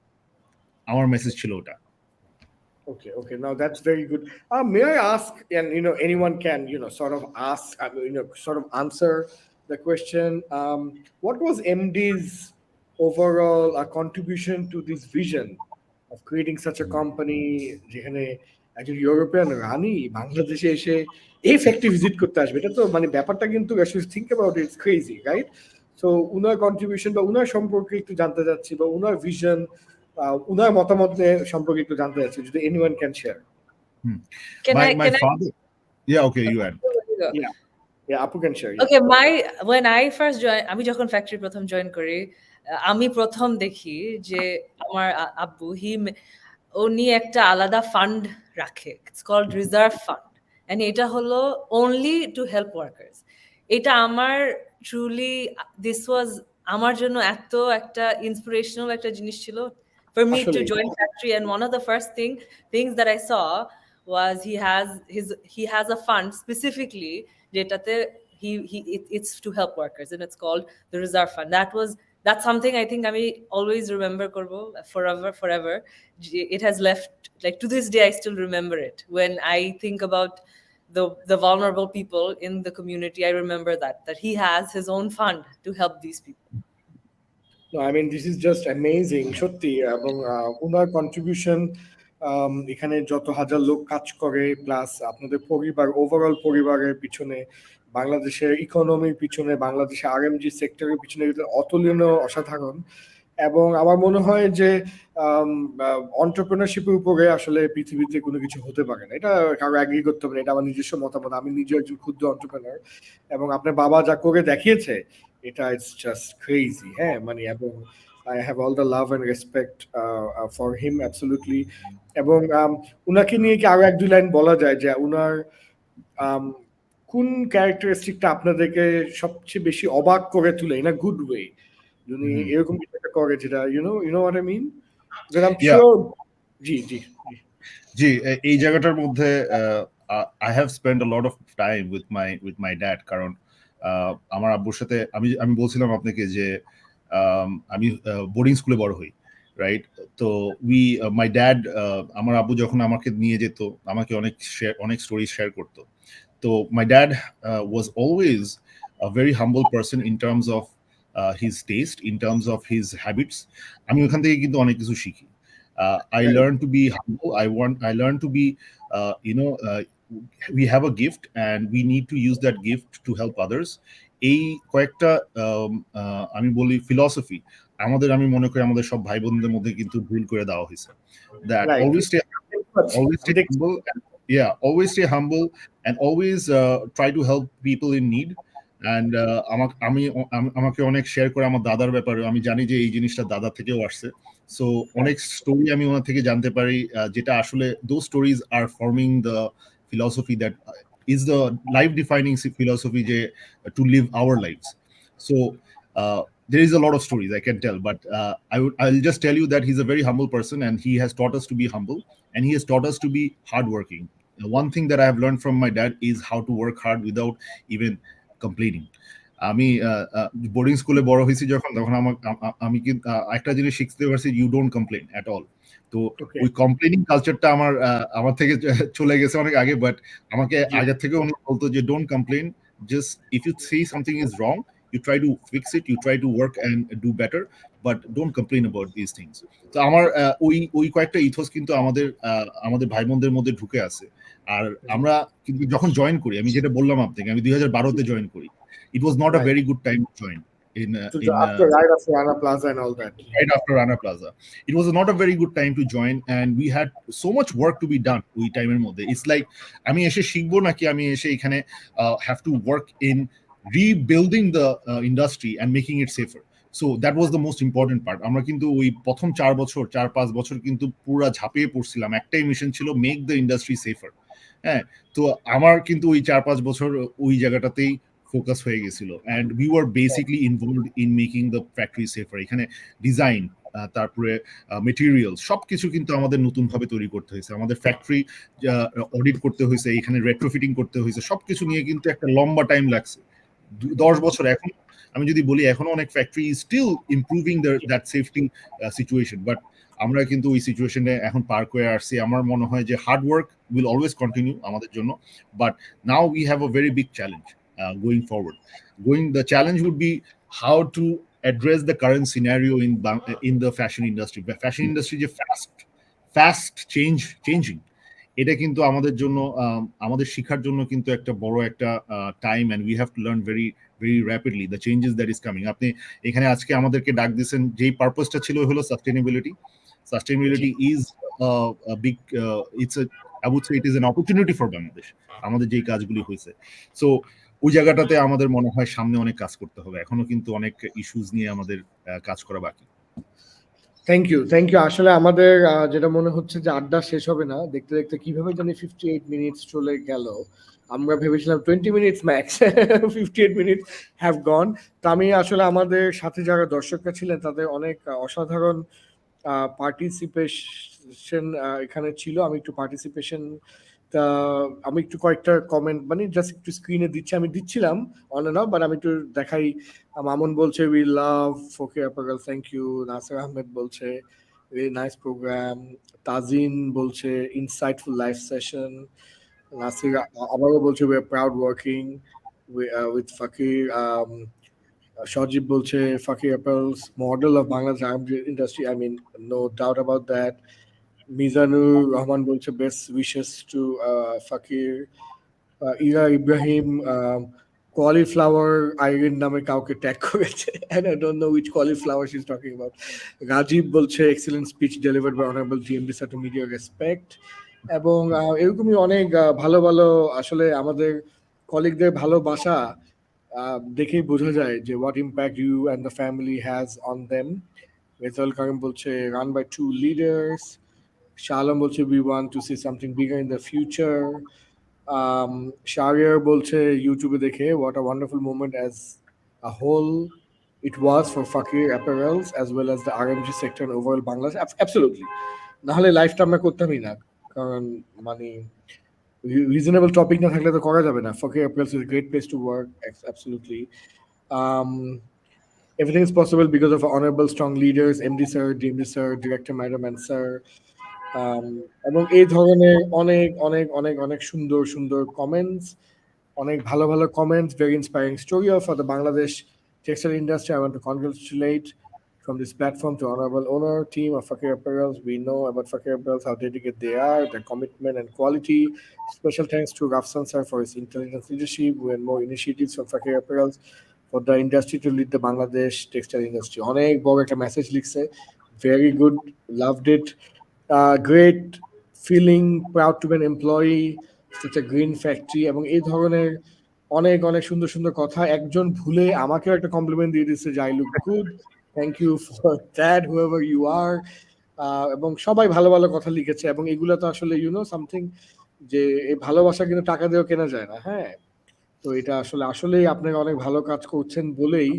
Our message ছিল ওটা। Okay, now that's very good. May I ask, and anyone can sort of ask, sort of answer the question, what was MD's overall contribution to this vision of creating such a company যেখানে একজন European রানী বাংলাদেশে এসে এই factory visit করতে আসবে? এটা তো মানে ব্যাপারটা কিন্তু think about it's crazy, right? So উনার কন্ট্রিবিউশন বা উনার সম্পর্কে একটু জানতে চাচ্ছি, বা উনার ভিশন, উনার মতামত সম্পর্কে একটু জানতে চাচ্ছি, যদি anyone can share. My father, yeah, okay, you add. Yeah, Apu can share. Okay, when I first joined, আমি যখন ফ্যাক্টরি প্রথম জয়েন করি, আমি প্রথম দেখি যে আমার আব্বু উনি একটা আলাদা ফান্ড রাখে, it's called reserve fund, and এটা হলো অনলি টু হেল্প ওয়ার্কার্স। এটা আমার ট্রুলি, দিস ওয়াজ আমার জন্য এত একটা ইন্সপিরেশনাল একটা জিনিস ছিল for me to join factory. And one of the first things that I saw was he has a fund specifically যেটাতে it's to help workers, and it's called the reserve fund. That's something I think I always remember করব forever. It has left, like to this day I still remember it. When I think about the vulnerable people in the community, I remember that he has his own fund to help these people. No, I mean, this is just amazing, সত্যি। এবং ওনার contribution, এখানে যত হাজার লোক কাজ করে, plus আপনাদের পরিবার, ওভারঅল পরিবারের পিছনে, বাংলাদেশের ইকোনমির পিছনে, বাংলাদেশের আরএমজি সেক্টরের পিছনে অতুলনীয়, অসাধারণ। এবং আমার মনে হয় যে এন্টারপ্রেনারশিপের উপরে আসলে পৃথিবীতে কোনো কিছু হতে পারে না, এটা কারো অ্যাগ্রি করতে হবে না, এটা আমার নিজস্ব মতামত। আমি নিজে একজন ক্ষুদ্র এন্টারপ্রেনার, এবং আপনার বাবা যা করে দেখিয়েছে, এটা ইটস জাস্ট ক্রেজি। হ্যাঁ, মানে এবং I have all the love and respect for him, absolutely. এবং উনাকে নিয়ে কি আরো এক দুই লাইন বলা যায় যে উনার কোন ক্যারেক্টারিস্টিকটা আপনাদেরকে সবচেয়ে বেশি অবাক করে তুলে, ইন আ গুড ওয়ে, যদি এরকম কিছু একটা করে যেটা you know what I mean? জি, এই জায়গাটার মধ্যে I have spent a lot of time with my dad, কারণ আমার আব্বুর সাথে আমি বলছিলাম আপনাকে যে আমি বোর্ডিং স্কুলে বড় হই, রাইট? তো মাই ড্যাড, আমার আব্বু যখন আমাকে নিয়ে যেত, আমাকে অনেক স্টোরি শেয়ার করতো। তো my dad was always a very humble person in terms of his taste, in terms of his habits. আমি ওখান থেকে কিন্তু অনেক কিছু শিখি। I learned to be humble. I learned to be, we have a gift and we need to use that gift to help others. এই কয়েকটা আমি বলি ফিলসফি আমি মনে করি আমাদের সব ভাই বোনদের মধ্যে কিন্তু ভুল করে দেওয়া হয়েছে। That always stay humble, yeah, always stay humble and always try to help people in need. And আমাকে অনেক শেয়ার করে আমার দাদার ব্যাপারে, আমি জানি যে এই জিনিসটা দাদা থেকেও আসছে। সো অনেক স্টোরি আমি ওনার থেকে জানতে পারি, যেটা আসলে those stories are forming the philosophy that is the life defining philosophy, যে to live our lifes. So there is a lot of stories I can tell, but I'll just tell you that he's a very humble person, and he has taught us to be humble, and he has taught us to be hardworking. One thing that I have learned from my dad is how to work hard without even complaining. আমি boarding স্কুলে বড় হয়েছি যখন, তখন আমি কিন্তু একটা জিনিস শিখতে পারছি, you don't complain at all. তো ওই কমপ্লেনিং কালচারটা আমার থেকে চলে গেছে অনেক আগে, বাট আমাকে আগের থেকে উনি বলতো যে don't complain, just if you see something is wrong, you try to fix it, you try to work and do better, but don't complain about these things. তো আমার ওই কয়েকটা ইথোস কিন্তু আমাদের ভাই বোনদের মধ্যে ঢুকে আছে। আর আমরা কিন্তু যখন জয়েন করি, আমি যেটা বললাম আপনাকে, আমি 2012-তে জয়েন করি, it was not a very good time to join right after Rana Plaza and all that. Right after Rana Plaza, it was not a very good time to join, and we had so much work to be done ওই টাইমের মধ্যে। It's like আমি এসে শিখবো নাকি আমি এসে এখানে have to work in rebuilding the industry and making it safer. So that was the most important part. আমরা কিন্তু ওই প্রথম 4-5 বছর কিন্তু পুরা ঝাঁপিয়ে পড়ছিলাম, একটাই মিশন ছিল, মেক দ্য ইন্ডাস্ট্রি সেফার। হ্যাঁ, তো আমার কিন্তু ওই 4-5 বছর ওই জায়গাটাতেই ফোকাস হয়ে গেছিল, and we were basically involved in making the factory safer. এখানে ডিজাইন, তারপরে মেটেরিয়াল, সবকিছু কিন্তু আমাদের নতুন ভাবে তৈরি করতে হয়েছে, আমাদের ফ্যাক্টরি অডিট করতে হয়েছে, এখানে রেট্রোফিটিং করতে হয়েছে, সবকিছু নিয়ে কিন্তু একটা লম্বা টাইম লাগছে, 10 বছর। এখন আমি যদি বলি, এখনো অনেক factory still improving that safety situation, but আমরা কিন্তু ওই সিচুয়েশনে এখন পার করে আসছি। আমার মনে হয় যে hard work will always continue আমাদের জন্য, but now we have a very big challenge going forward. The challenge would be how to address the current scenario in the fashion industry. Fashion industry যে fast changing, এটা কিন্তু আমাদের জন্য, আমাদের শিক্ষার জন্য কিন্তু একটা বড় একটা time, and we have to learn very very rapidly the changes that is coming. আপনি এখানে আজকে আমাদেরকে ডাক দিয়েছেন, যেই পারপাসটা ছিল হলো sustainability is a big I would say it is an opportunity for Bangladesh, আমাদের যেই কাজগুলি হয়েছে। সো ওই জায়গাটাতে আমাদের মনে হয় সামনে অনেক কাজ করতে হবে, এখনো কিন্তু অনেক ইস্যুস নিয়ে আমাদের কাজ করা বাকি। থ্যাংক ইউ আসলে আমাদের যেটা মনে হচ্ছে যে আড্ডা শেষ হবে না, দেখতে দেখতে কিভাবে জানি 58 মিনিটস চলে গেল। আমরা ভেবেছিলাম 20 minutes max, 58 minutes have gone. তো আমি আসলে আমাদের সাথে যারা দর্শকরা ছিলেন তাদের অনেক অসাধারণ পার্টিসিপেশন এখানে ছিল। আমি একটু পার্টিসিপেশন আমি একটু কয়েকটা কমেন্ট মানে জাস্ট একটু স্ক্রিনে আমি দিচ্ছিলাম অন এন্ড অফ, বাট আমি একটু দেখাই। মামুন বলছে we love Fakir apparel, thank you. Nasir Ahmed বলছে ভেরি নাইস প্রোগ্রাম। তাজিন বলছে ইনসাইটফুল লাইভ সেশন। নাসির আবারও বলছে we are proud working with Fakir. Sajib বলছে Fakir Apparels model of Bangladesh industry, I mean no doubt about that. Mizanur Rahman bolche best wishes to Fakir. Ira Ibrahim cauliflower Irene name kauke tag koreche, and I don't know which cauliflower she's talking about. Rajib bolche excellent speech delivered by Honorable GMD Sir to media respect. এবং এরকমই অনেক ভালো ভালো আসলে আমাদের কলিগদের ভালোবাসা দেখেই বোঝা যায় যে what impact you and the family has on them. Rezaul কারিম বলছে run by two leaders. Shalom bolche we want to see something bigger in the future. Shariar bolche YouTube dekhe what a wonderful moment as a whole it was for Fakir Apparels as well as the RMG sector and overall Bangladesh. Absolutely, নাহলে লাইফটা আমরা করতামই না, কারণ মানে reasonable topic না থাকলে তো করা যাবে না। Fakir Apparels is a great place to work, absolutely. Everything is possible because of honorable strong leaders, MD sir, DMD sir, director madam and sir. এবং এই ধরনের অনেক অনেক অনেক অনেক সুন্দর সুন্দর কমেন্টস, অনেক ভালো ভালো comments, very inspiring story for the Bangladesh textile industry. I want to congratulate from this platform to honorable owner team of Fakir Apparels. We know about Fakir Apparels, how dedicated they are, their commitment and quality. Special thanks to Rafsan sir for his intelligent leadership and more initiatives from Fakir Apparels for the industry to lead the Bangladesh textile industry. অনেক বড় একটা message লিখছে, very good, loved it. Great feeling proud to be an employee such a green factory, এবং এই ধরনের অনেক অনেক সুন্দর সুন্দর কথা। একজন ভুলে আমাকেও একটা কমপ্লিমেন্ট দিয়ে দিচ্ছে যে I look good, thank you for that whoever you are. এবং সবাই ভালো ভালো কথা লিখেছে, এবং এগুলো তো আসলে সামথিং যে এই ভালোবাসা কিন্তু টাকা দিয়েও কেনা যায় না। হ্যাঁ, তো এটা আসলে আসলেই আপনারা অনেক ভালো কাজ করছেন বলেই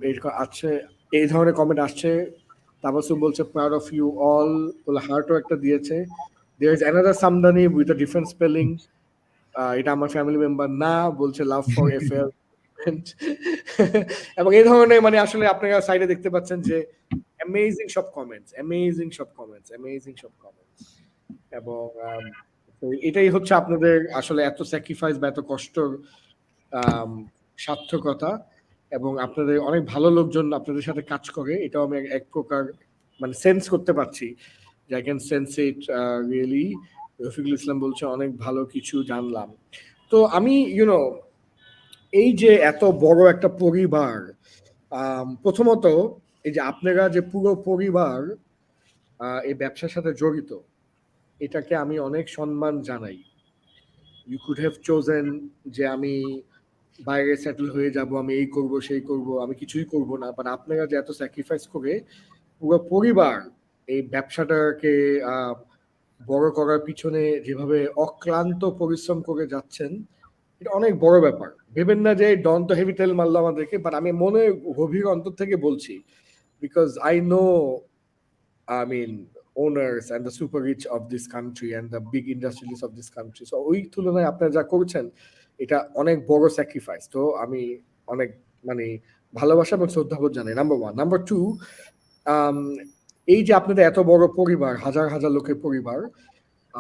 এর আছে, এই ধরনের কমেন্ট আসছে। তাবাসুম বলছে প্রাউড অফ ইউ অল, বলে হার্টও একটা দিয়েছে। There is another Samdani with a different spelling, এটা আমার ফ্যামিলি মেম্বার না, বলছে লাভ ফর এফএল। এবং এই ধরনের মানে আসলে আপনারা সাইডে দেখতে পাচ্ছেন যে অ্যামেজিং সব কমেন্টস, অ্যামেজিং সব কমেন্টস, অ্যামেজিং সব কমেন্টস। এবং তো এটাই হচ্ছে আপনাদের আসলে এত স্যাক্রিফাইস বা এত কষ্ট সার্থকতা, এবং আপনাদের অনেক ভালো লোকজন আপনাদের সাথে কাজ করে, এটাও আমি এক প্রকার মানে সেন্স করতে পারছি, যে I can sense it really. Rafiqul Islam বলছে অনেক ভালো কিছু জানলাম। তো আমি এই যে এত বড় একটা পরিবার, প্রথমত এই যে আপনারা যে পুরো পরিবার এই ব্যবসার সাথে জড়িত, এটাকে আমি অনেক সম্মান জানাই। ইউ কুড হ্যাভ চোজেন যে আমি বাইরে সেটেল হয়ে যাব, আমি এই করব সেই করব, আমি কিছুই করব না, বাট আপনারা যে এত স্যাক্রিফাইস করে পুরো পরিবার এই ব্যবসাটাকে বড় করার পিছনে যেভাবে অক্লান্ত পরিশ্রম করে যাচ্ছেন, এটা অনেক বড় ব্যাপার। ভেবেন না যে ডন তো হেভি তেল মারলো আমাদেরকে, বাট আমি মনে গভীর অন্তর থেকে বলছি, because I know, I mean, owners and the super rich of this country and the big industrialists of this country. So ওই তুলনায় আপনারা যা করছেন এটা অনেক বড় স্যাক্রিফাইস। তো আমি অনেক মানে ভালোবাসা এবং শ্রদ্ধাবোধ জানাই, নাম্বার ওয়ান। নাম্বার টু, এই যে আপনাদের এত বড় পরিবার, হাজার হাজার লোকের পরিবার,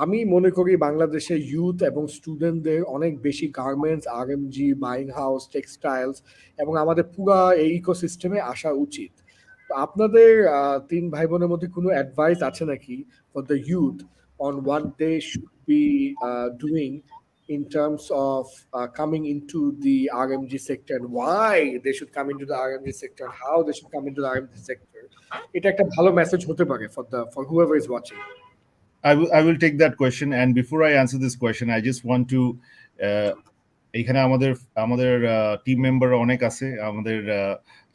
আমি মনে করি বাংলাদেশে ইউথ এবং স্টুডেন্টদের অনেক বেশি garments, RMG, buying house, textiles এবং আমাদের পুরা এই ইকোসিস্টেমে আসা উচিত। তো আপনাদের তিন ভাই বোনের মধ্যে কোনো অ্যাডভাইস আছে নাকি for the youth on what they should be doing in terms of coming into the RMG sector, and why they should come into the RMG sector, and how they should come into the RMG sector? এটা একটা ভালো message হতে পারে for whoever is watching. I will take that question, and before I answer this question, I just want to এখানে আমাদের team member অনেক আছে, আমাদের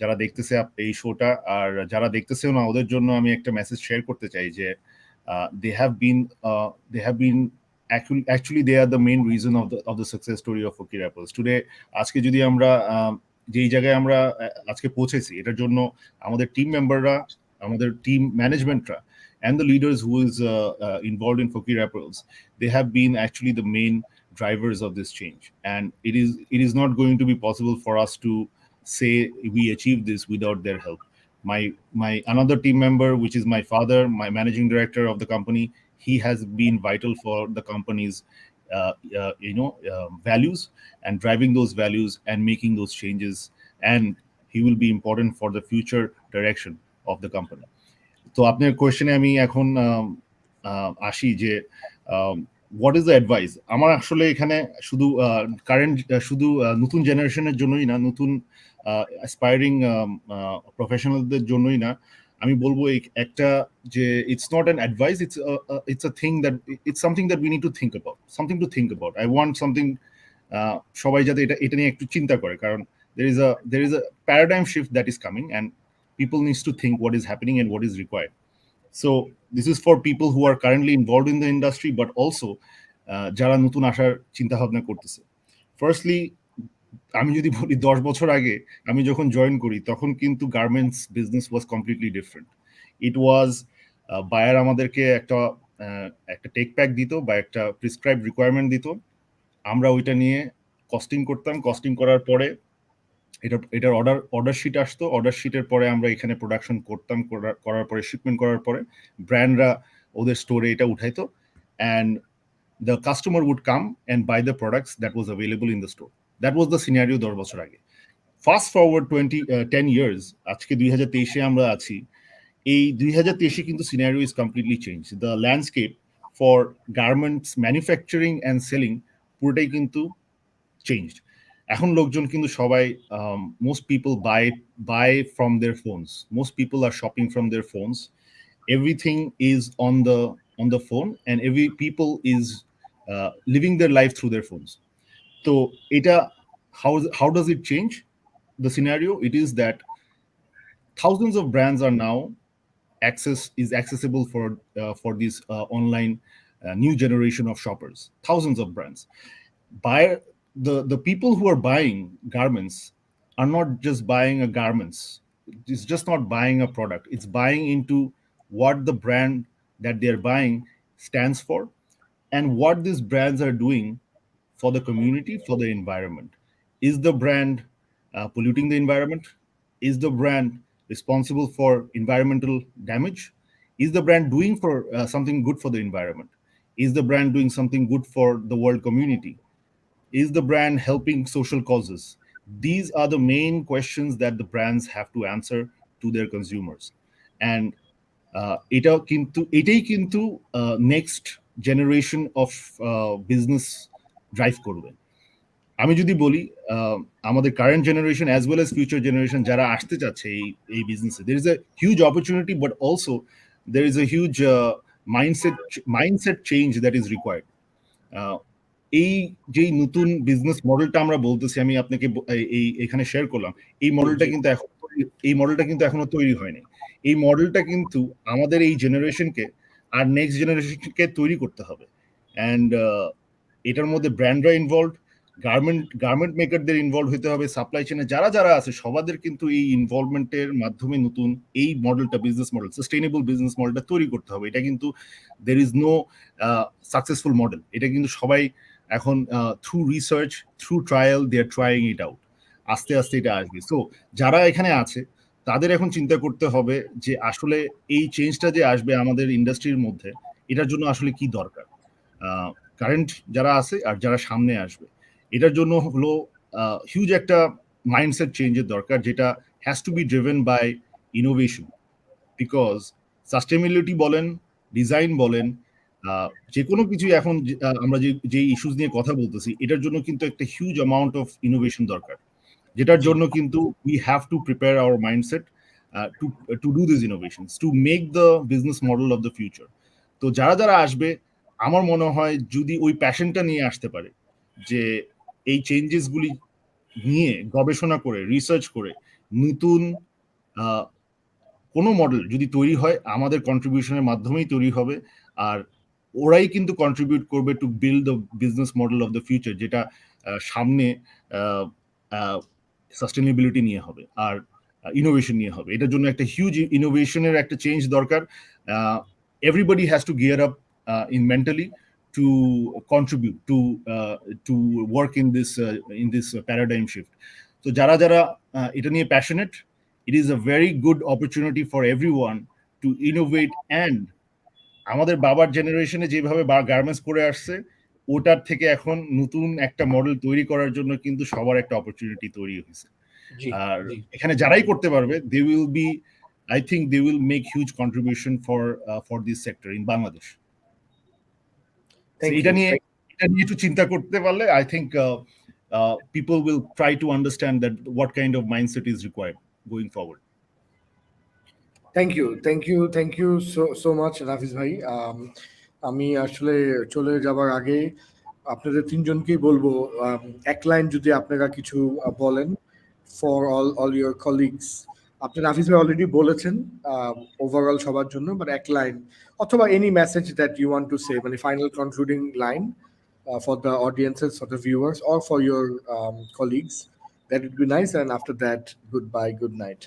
যারা দেখতেছে এই শোটা, আর যারা দেখতেছেও না, ওদের জন্য আমি একটা মেসেজ শেয়ার করতে চাই যে they have been actually they are the main reason of the success story of Fakir Apparels today. আজকে যদি আমরা যেই জায়গায় আমরা আজকে পৌঁছেছি, এটার জন্য আমাদের টিম মেম্বাররা, আমাদের team ম্যানেজমেন্টরা and the leaders who is involved in Fakir Apparels, they have been actually the main drivers of this change, and it is not going to be possible for us to say we achieved this without their help. My another team member, which is my father, my managing director of the company, he has been vital for the company's values and driving those values and making those changes, and he will be important for the future direction of the company. তো আপনার কোয়েশ্চেনে আমি এখন আসি যে what is the advice. আমার আসলে এখানে শুধু শুধু নতুন জেনারেশনের জন্যই না, নতুন অ্যাসপায়ারিং প্রফেশনালদের জন্যই না, আমি বলবো একটা যে it's not an advice, it's a thing that it's something that we need to think about, something to think about. I want something, সবাই যাতে এটা নিয়ে একটু চিন্তা করে, কারণ there is a paradigm shift that is coming, and people needs to think what is happening and what is required. So this is for people who are currently involved in the industry, but also যারা নতুন আসার চিন্তা ভাবনা করতেছে। Firstly আমি যদি বলি 10 বছর আগে আমি যখন জয়েন করি, তখন কিন্তু garments business was completely different. It was buyer আমাদেরকে একটা টেক প্যাক দিত বা একটা প্রিসক্রাইব রিকোয়ারমেন্ট দিত, আমরা ওইটা নিয়ে কস্টিং করতাম, কস্টিং করার পরে এটার অর্ডার শিট আসতো, অর্ডার শিটের পরে আমরা এখানে প্রোডাকশন করতাম, করার পরে শিপমেন্ট করার পরে ব্র্যান্ডরা ওদের স্টোরে এটা উঠাইতো, and the customer would come and buy the products that was available in the store. That was the scenario 10 বছর আগে। ফাস্ট ফরওয়ার্ড 10 ইয়ার্স, আজকে 2023-এ আমরা আছি। এই 2023-এ কিন্তু scenario is completely change. The landscape for garments manufacturing and selling পুরোটাই কিন্তু changed. এখন লোকজন কিন্তু সবাই most people buy from their phones, most people are shopping from their phones, everything is on the on the phone, and every people is living their life through their phones. So how does it change the scenario? It is that thousands of brands are now accessible for this online new generation of shoppers. Thousands of brands. Buy the people who are buying garments are not just buying a garments. It's just not buying a product. It's buying into what the brand that they're buying stands for, and what these brands are doing for the community, for the environment. Is the brand polluting the environment? Is the brand responsible for environmental damage? Is the brand doing for something good for the environment? Is the brand doing something good for the world community? Is the brand helping social causes? These are the main questions that the brands have to answer to their consumers. And এটাই কিন্তু next generation of business drive করবে। আমি যদি বলি আমাদের current generation as well as future generation যারা আসতে চাচ্ছে এই বিজনেসে, there is a huge opportunity, but also there is a huge mindset change that is required. এই যে নতুন বিজনেস মডেলটা আমরা বলতেছি, আমি আপনাকে এখানে শেয়ার করলাম, এই মডেলটা কিন্তু এখনো তৈরি হয়নি। এই মডেলটা কিন্তু আমাদের এই জেনারেশনকে আর নেক্সট জেনারেশনকে তৈরি করতে হবে। অ্যান্ড এটার মধ্যে ব্র্যান্ডরা ইনভলভ, গার্মেন্ট মেকারদের ইনভলভ হতে হবে, সাপ্লাই চেনে যারা আছে সবাদের কিন্তু এই ইনভলভমেন্টের মাধ্যমে নতুন এই মডেলটা, বিজনেস মডেল, সাস্টেইনেবল বিজনেস মডেলটা তৈরি করতে হবে। এটা কিন্তু there is no successful model. এটা কিন্তু সবাই এখন through research, through trial, they are trying it out. আস্তে আস্তে এটা আসবে। সো যারা এখানে আছে তাদের এখন চিন্তা করতে হবে যে আসলে এই চেঞ্জটা যে আসবে আমাদের ইন্ডাস্ট্রির মধ্যে, এটার জন্য আসলে কি দরকার। কারেন্ট যারা আছে আর যারা সামনে আসবে, এটার জন্য হলো হিউজ একটা মাইন্ডসেট চেঞ্জের দরকার, যেটা has to be driven by innovation. Because sustainability বলেন, ডিজাইন বলেন, যে কোনো কিছুই এখন আমরা যে ইস্যুস নিয়ে কথা বলতেছি, এটার জন্য কিন্তু একটা হিউজ অ্যামাউন্ট অফ ইনোভেশন দরকার, যেটার জন্য কিন্তু we have to prepare our mindset to do this innovations, to make the business model of the future. তো যারা আসবে, আমার মনে হয় যদি ওই প্যাশনটা নিয়ে আসতে পারে, যে এই চেঞ্জেসগুলি নিয়ে গবেষণা করে, রিসার্চ করে নতুন কোনো মডেল যদি তৈরি হয়, আমাদের কন্ট্রিবিউশনের মাধ্যমেই তৈরি হবে। আর ওরাই কিন্তু কন্ট্রিবিউট করবে to build the business model of the future, যেটা সামনে সাস্টেনেবিলিটি নিয়ে হবে আর ইনোভেশন নিয়ে হবে। এটার জন্য একটা হিউজ ইনোভেশনের একটা চেঞ্জ দরকার। Everybody has to gear up in mentally to contribute to work in this paradigm shift. So jara এটা নিয়ে passionate, it is a very good opportunity for everyone to innovate, and আমাদের বাবার জেনারেশনে যেভাবে garments করে আসছে, ওটার থেকে এখন নতুন একটা মডেল তৈরি করার জন্য কিন্তু সবার একটা অপরচুনিটি তৈরি হয়েছে। আর এখানে যারাই করতে পারবে, they will be, I think they will make huge contribution for this sector in Bangladesh. এটা নিয়ে একটু চিন্তা করতে পারলে, I think people will try to understand that what kind of mindset is required going forward. Thank you so much Rafiz ভাই। আমি আসলে চলে যাবার আগে আপনাদের তিনজনকেই বলবো, এক লাইন যদি আপনারা কিছু বলেন ফর অল ইউর কলিগস। আপনি রাফিজ ভাই অলরেডি বলেছেন ওভারঅল সবার জন্য, বাট এক লাইন অথবা any message that you want to say, মানে final concluding line for the audiences, for the viewers, or for your colleagues, that would be nice. And after that, goodbye, good night.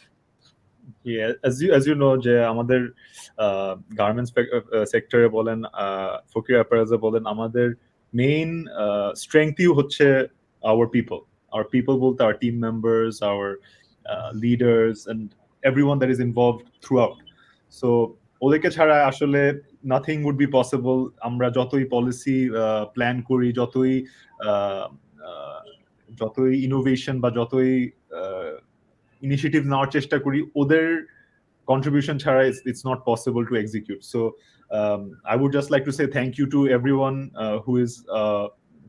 as you know যে আমাদের garments সেক্টরে বলেন, ফকির apparels বলেন, আমাদের main স্ট্রেংথই হচ্ছে our people বলতে our team members, our leaders and everyone that is involved throughout. So ওদেরকে ছাড়া আসলে nothing would be possible. আমরা যতই পলিসি প্ল্যান করি, যতই ইনোভেশন বা যতই ইনিশিয়েটিভ নেওয়ার চেষ্টা করি, ওদের contribution ছাড়া it's not possible to execute. So I would just like to say thank you to everyone who is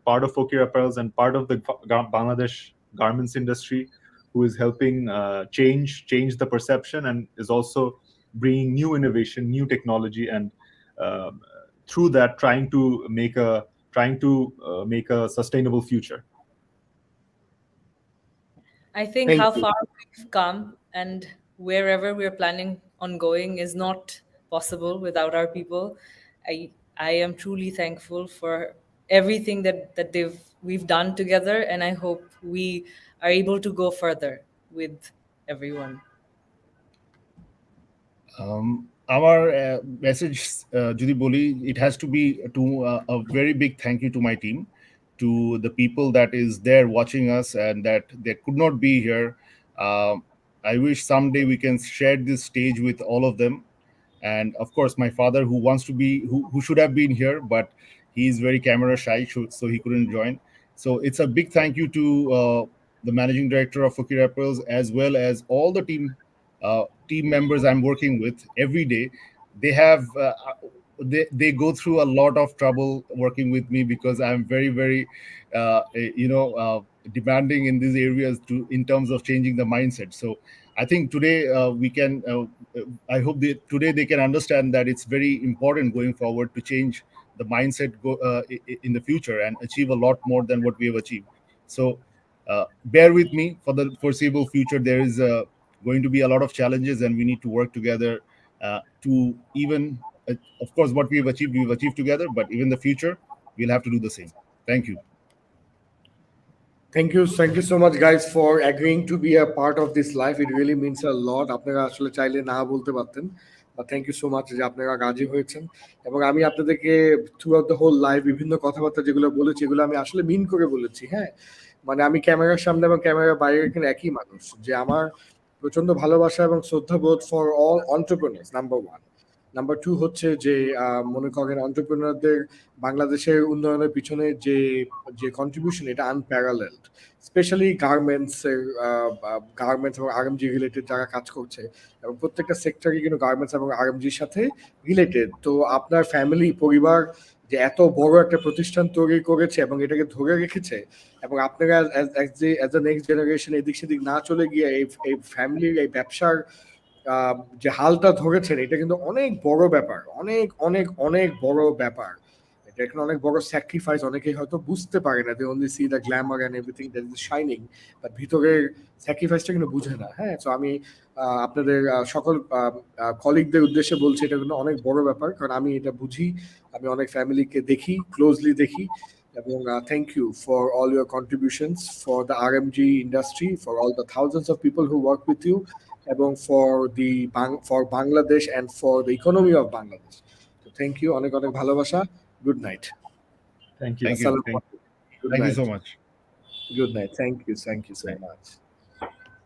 part of Fakir Apparels and part of the Bangladesh garments industry, who is helping change the perception and is also bringing new innovation, new technology, and through that trying to make a sustainable future. I think Thank how you. far we've come and wherever we're planning on going is not possible without our people. I am truly thankful for everything that we've done together, and I hope we are able to go further with everyone. আমার message যদি বলি, it has to be to a very big thank you to my team, to the people that is there watching us and that they could not be here. I wish someday we can share this stage with all of them. And of course my father, who wants to be, who should have been here, but he is very camera shy, so he couldn't join. So it's a big thank you to the managing director of Fakir Apparels, as well as all the team members I'm working with every day. They have they go through a lot of trouble working with me, because I'm very very demanding in these areas in terms of changing the mindset. So I think today we can I hope today they can understand that it's very important going forward to change the mindset in the future and achieve a lot more than what we have achieved. So bear with me for the foreseeable future. There is going to be a lot of challenges, and we need to work together to even of course what we've achieved together, but even the future we'll have to do the same. Thank you. Thank you so much, guys, for agreeing to be a part of this life. It really means a lot. আপনারা আসলে চাইলে না বলতে পারতেন, but thank you so much যে আপনারা রাজি হয়েছেন। এবং আমি আপনাদেরকে throughout the whole live বিভিন্ন কথাবার্তা যেগুলো বলেছি, এগুলো আমি আসলে মিন করে বলেছি। হ্যাঁ, মানে আমি ক্যামেরার সামনে এবং ক্যামেরার বাইরে এখানে একই মানুষ। যে আমার প্রচন্ড ভালোবাসা এবং শ্রদ্ধাবোধ for all entrepreneurs, number 1। Number 2 হচ্ছে যে মনে করেন অন্টারপ্রেনারদের বাংলাদেশের উন্নয়নের পিছনে যে কন্ট্রিবিউশন, এটা আনপ্যারালেলড। স্পেশালি গার্মেন্টস এবং আরএমজি রিলেটেড যারা কাজ করছে, এবং প্রত্যেকটা সেক্টরই কিন্তু গার্মেন্টস এবং আরএমজির সাথে রিলেটেড। তো আপনার ফ্যামিলি পরিবার যে এত বড় একটা প্রতিষ্ঠান তৈরি করেছে এবং এটাকে ধরে রেখেছে, এবং আপনারা অ্যাজ এ নেক্সট জেনারেশন এদিক সেদিক না চলে গিয়ে এই ফ্যামিলির এই ব্যবসার যে হালটা ধরেছেন, এটা কিন্তু অনেক বড় ব্যাপার, অনেক অনেক অনেক বড় ব্যাপার। এটা এখানে অনেক বড় স্যাক্রিফাইস। অনেকেই হয়তো বুঝতে পারে না, they only see the glamour and everything that is shining, but ভিতরের স্যাক্রিফাইসটা কিন্তু বুঝে না। হ্যাঁ, সো আমি আপনাদের সকল কলিগদের উদ্দেশ্যে বলছি, এটা কিন্তু অনেক বড় ব্যাপার, কারণ আমি এটা বুঝি। আমি অনেক ফ্যামিলিকে দেখি, ক্লোজলি দেখি। এবং thank you for all your contributions for the RMG industry, for all the thousands of people who work with you, এবং for Bangladesh and for the economy of Bangladesh. তো থ্যাংক ইউ, অনেক অনেক ভালোবাসা। Good night. Thank you. Thank you so much. Good night. Thank you so much.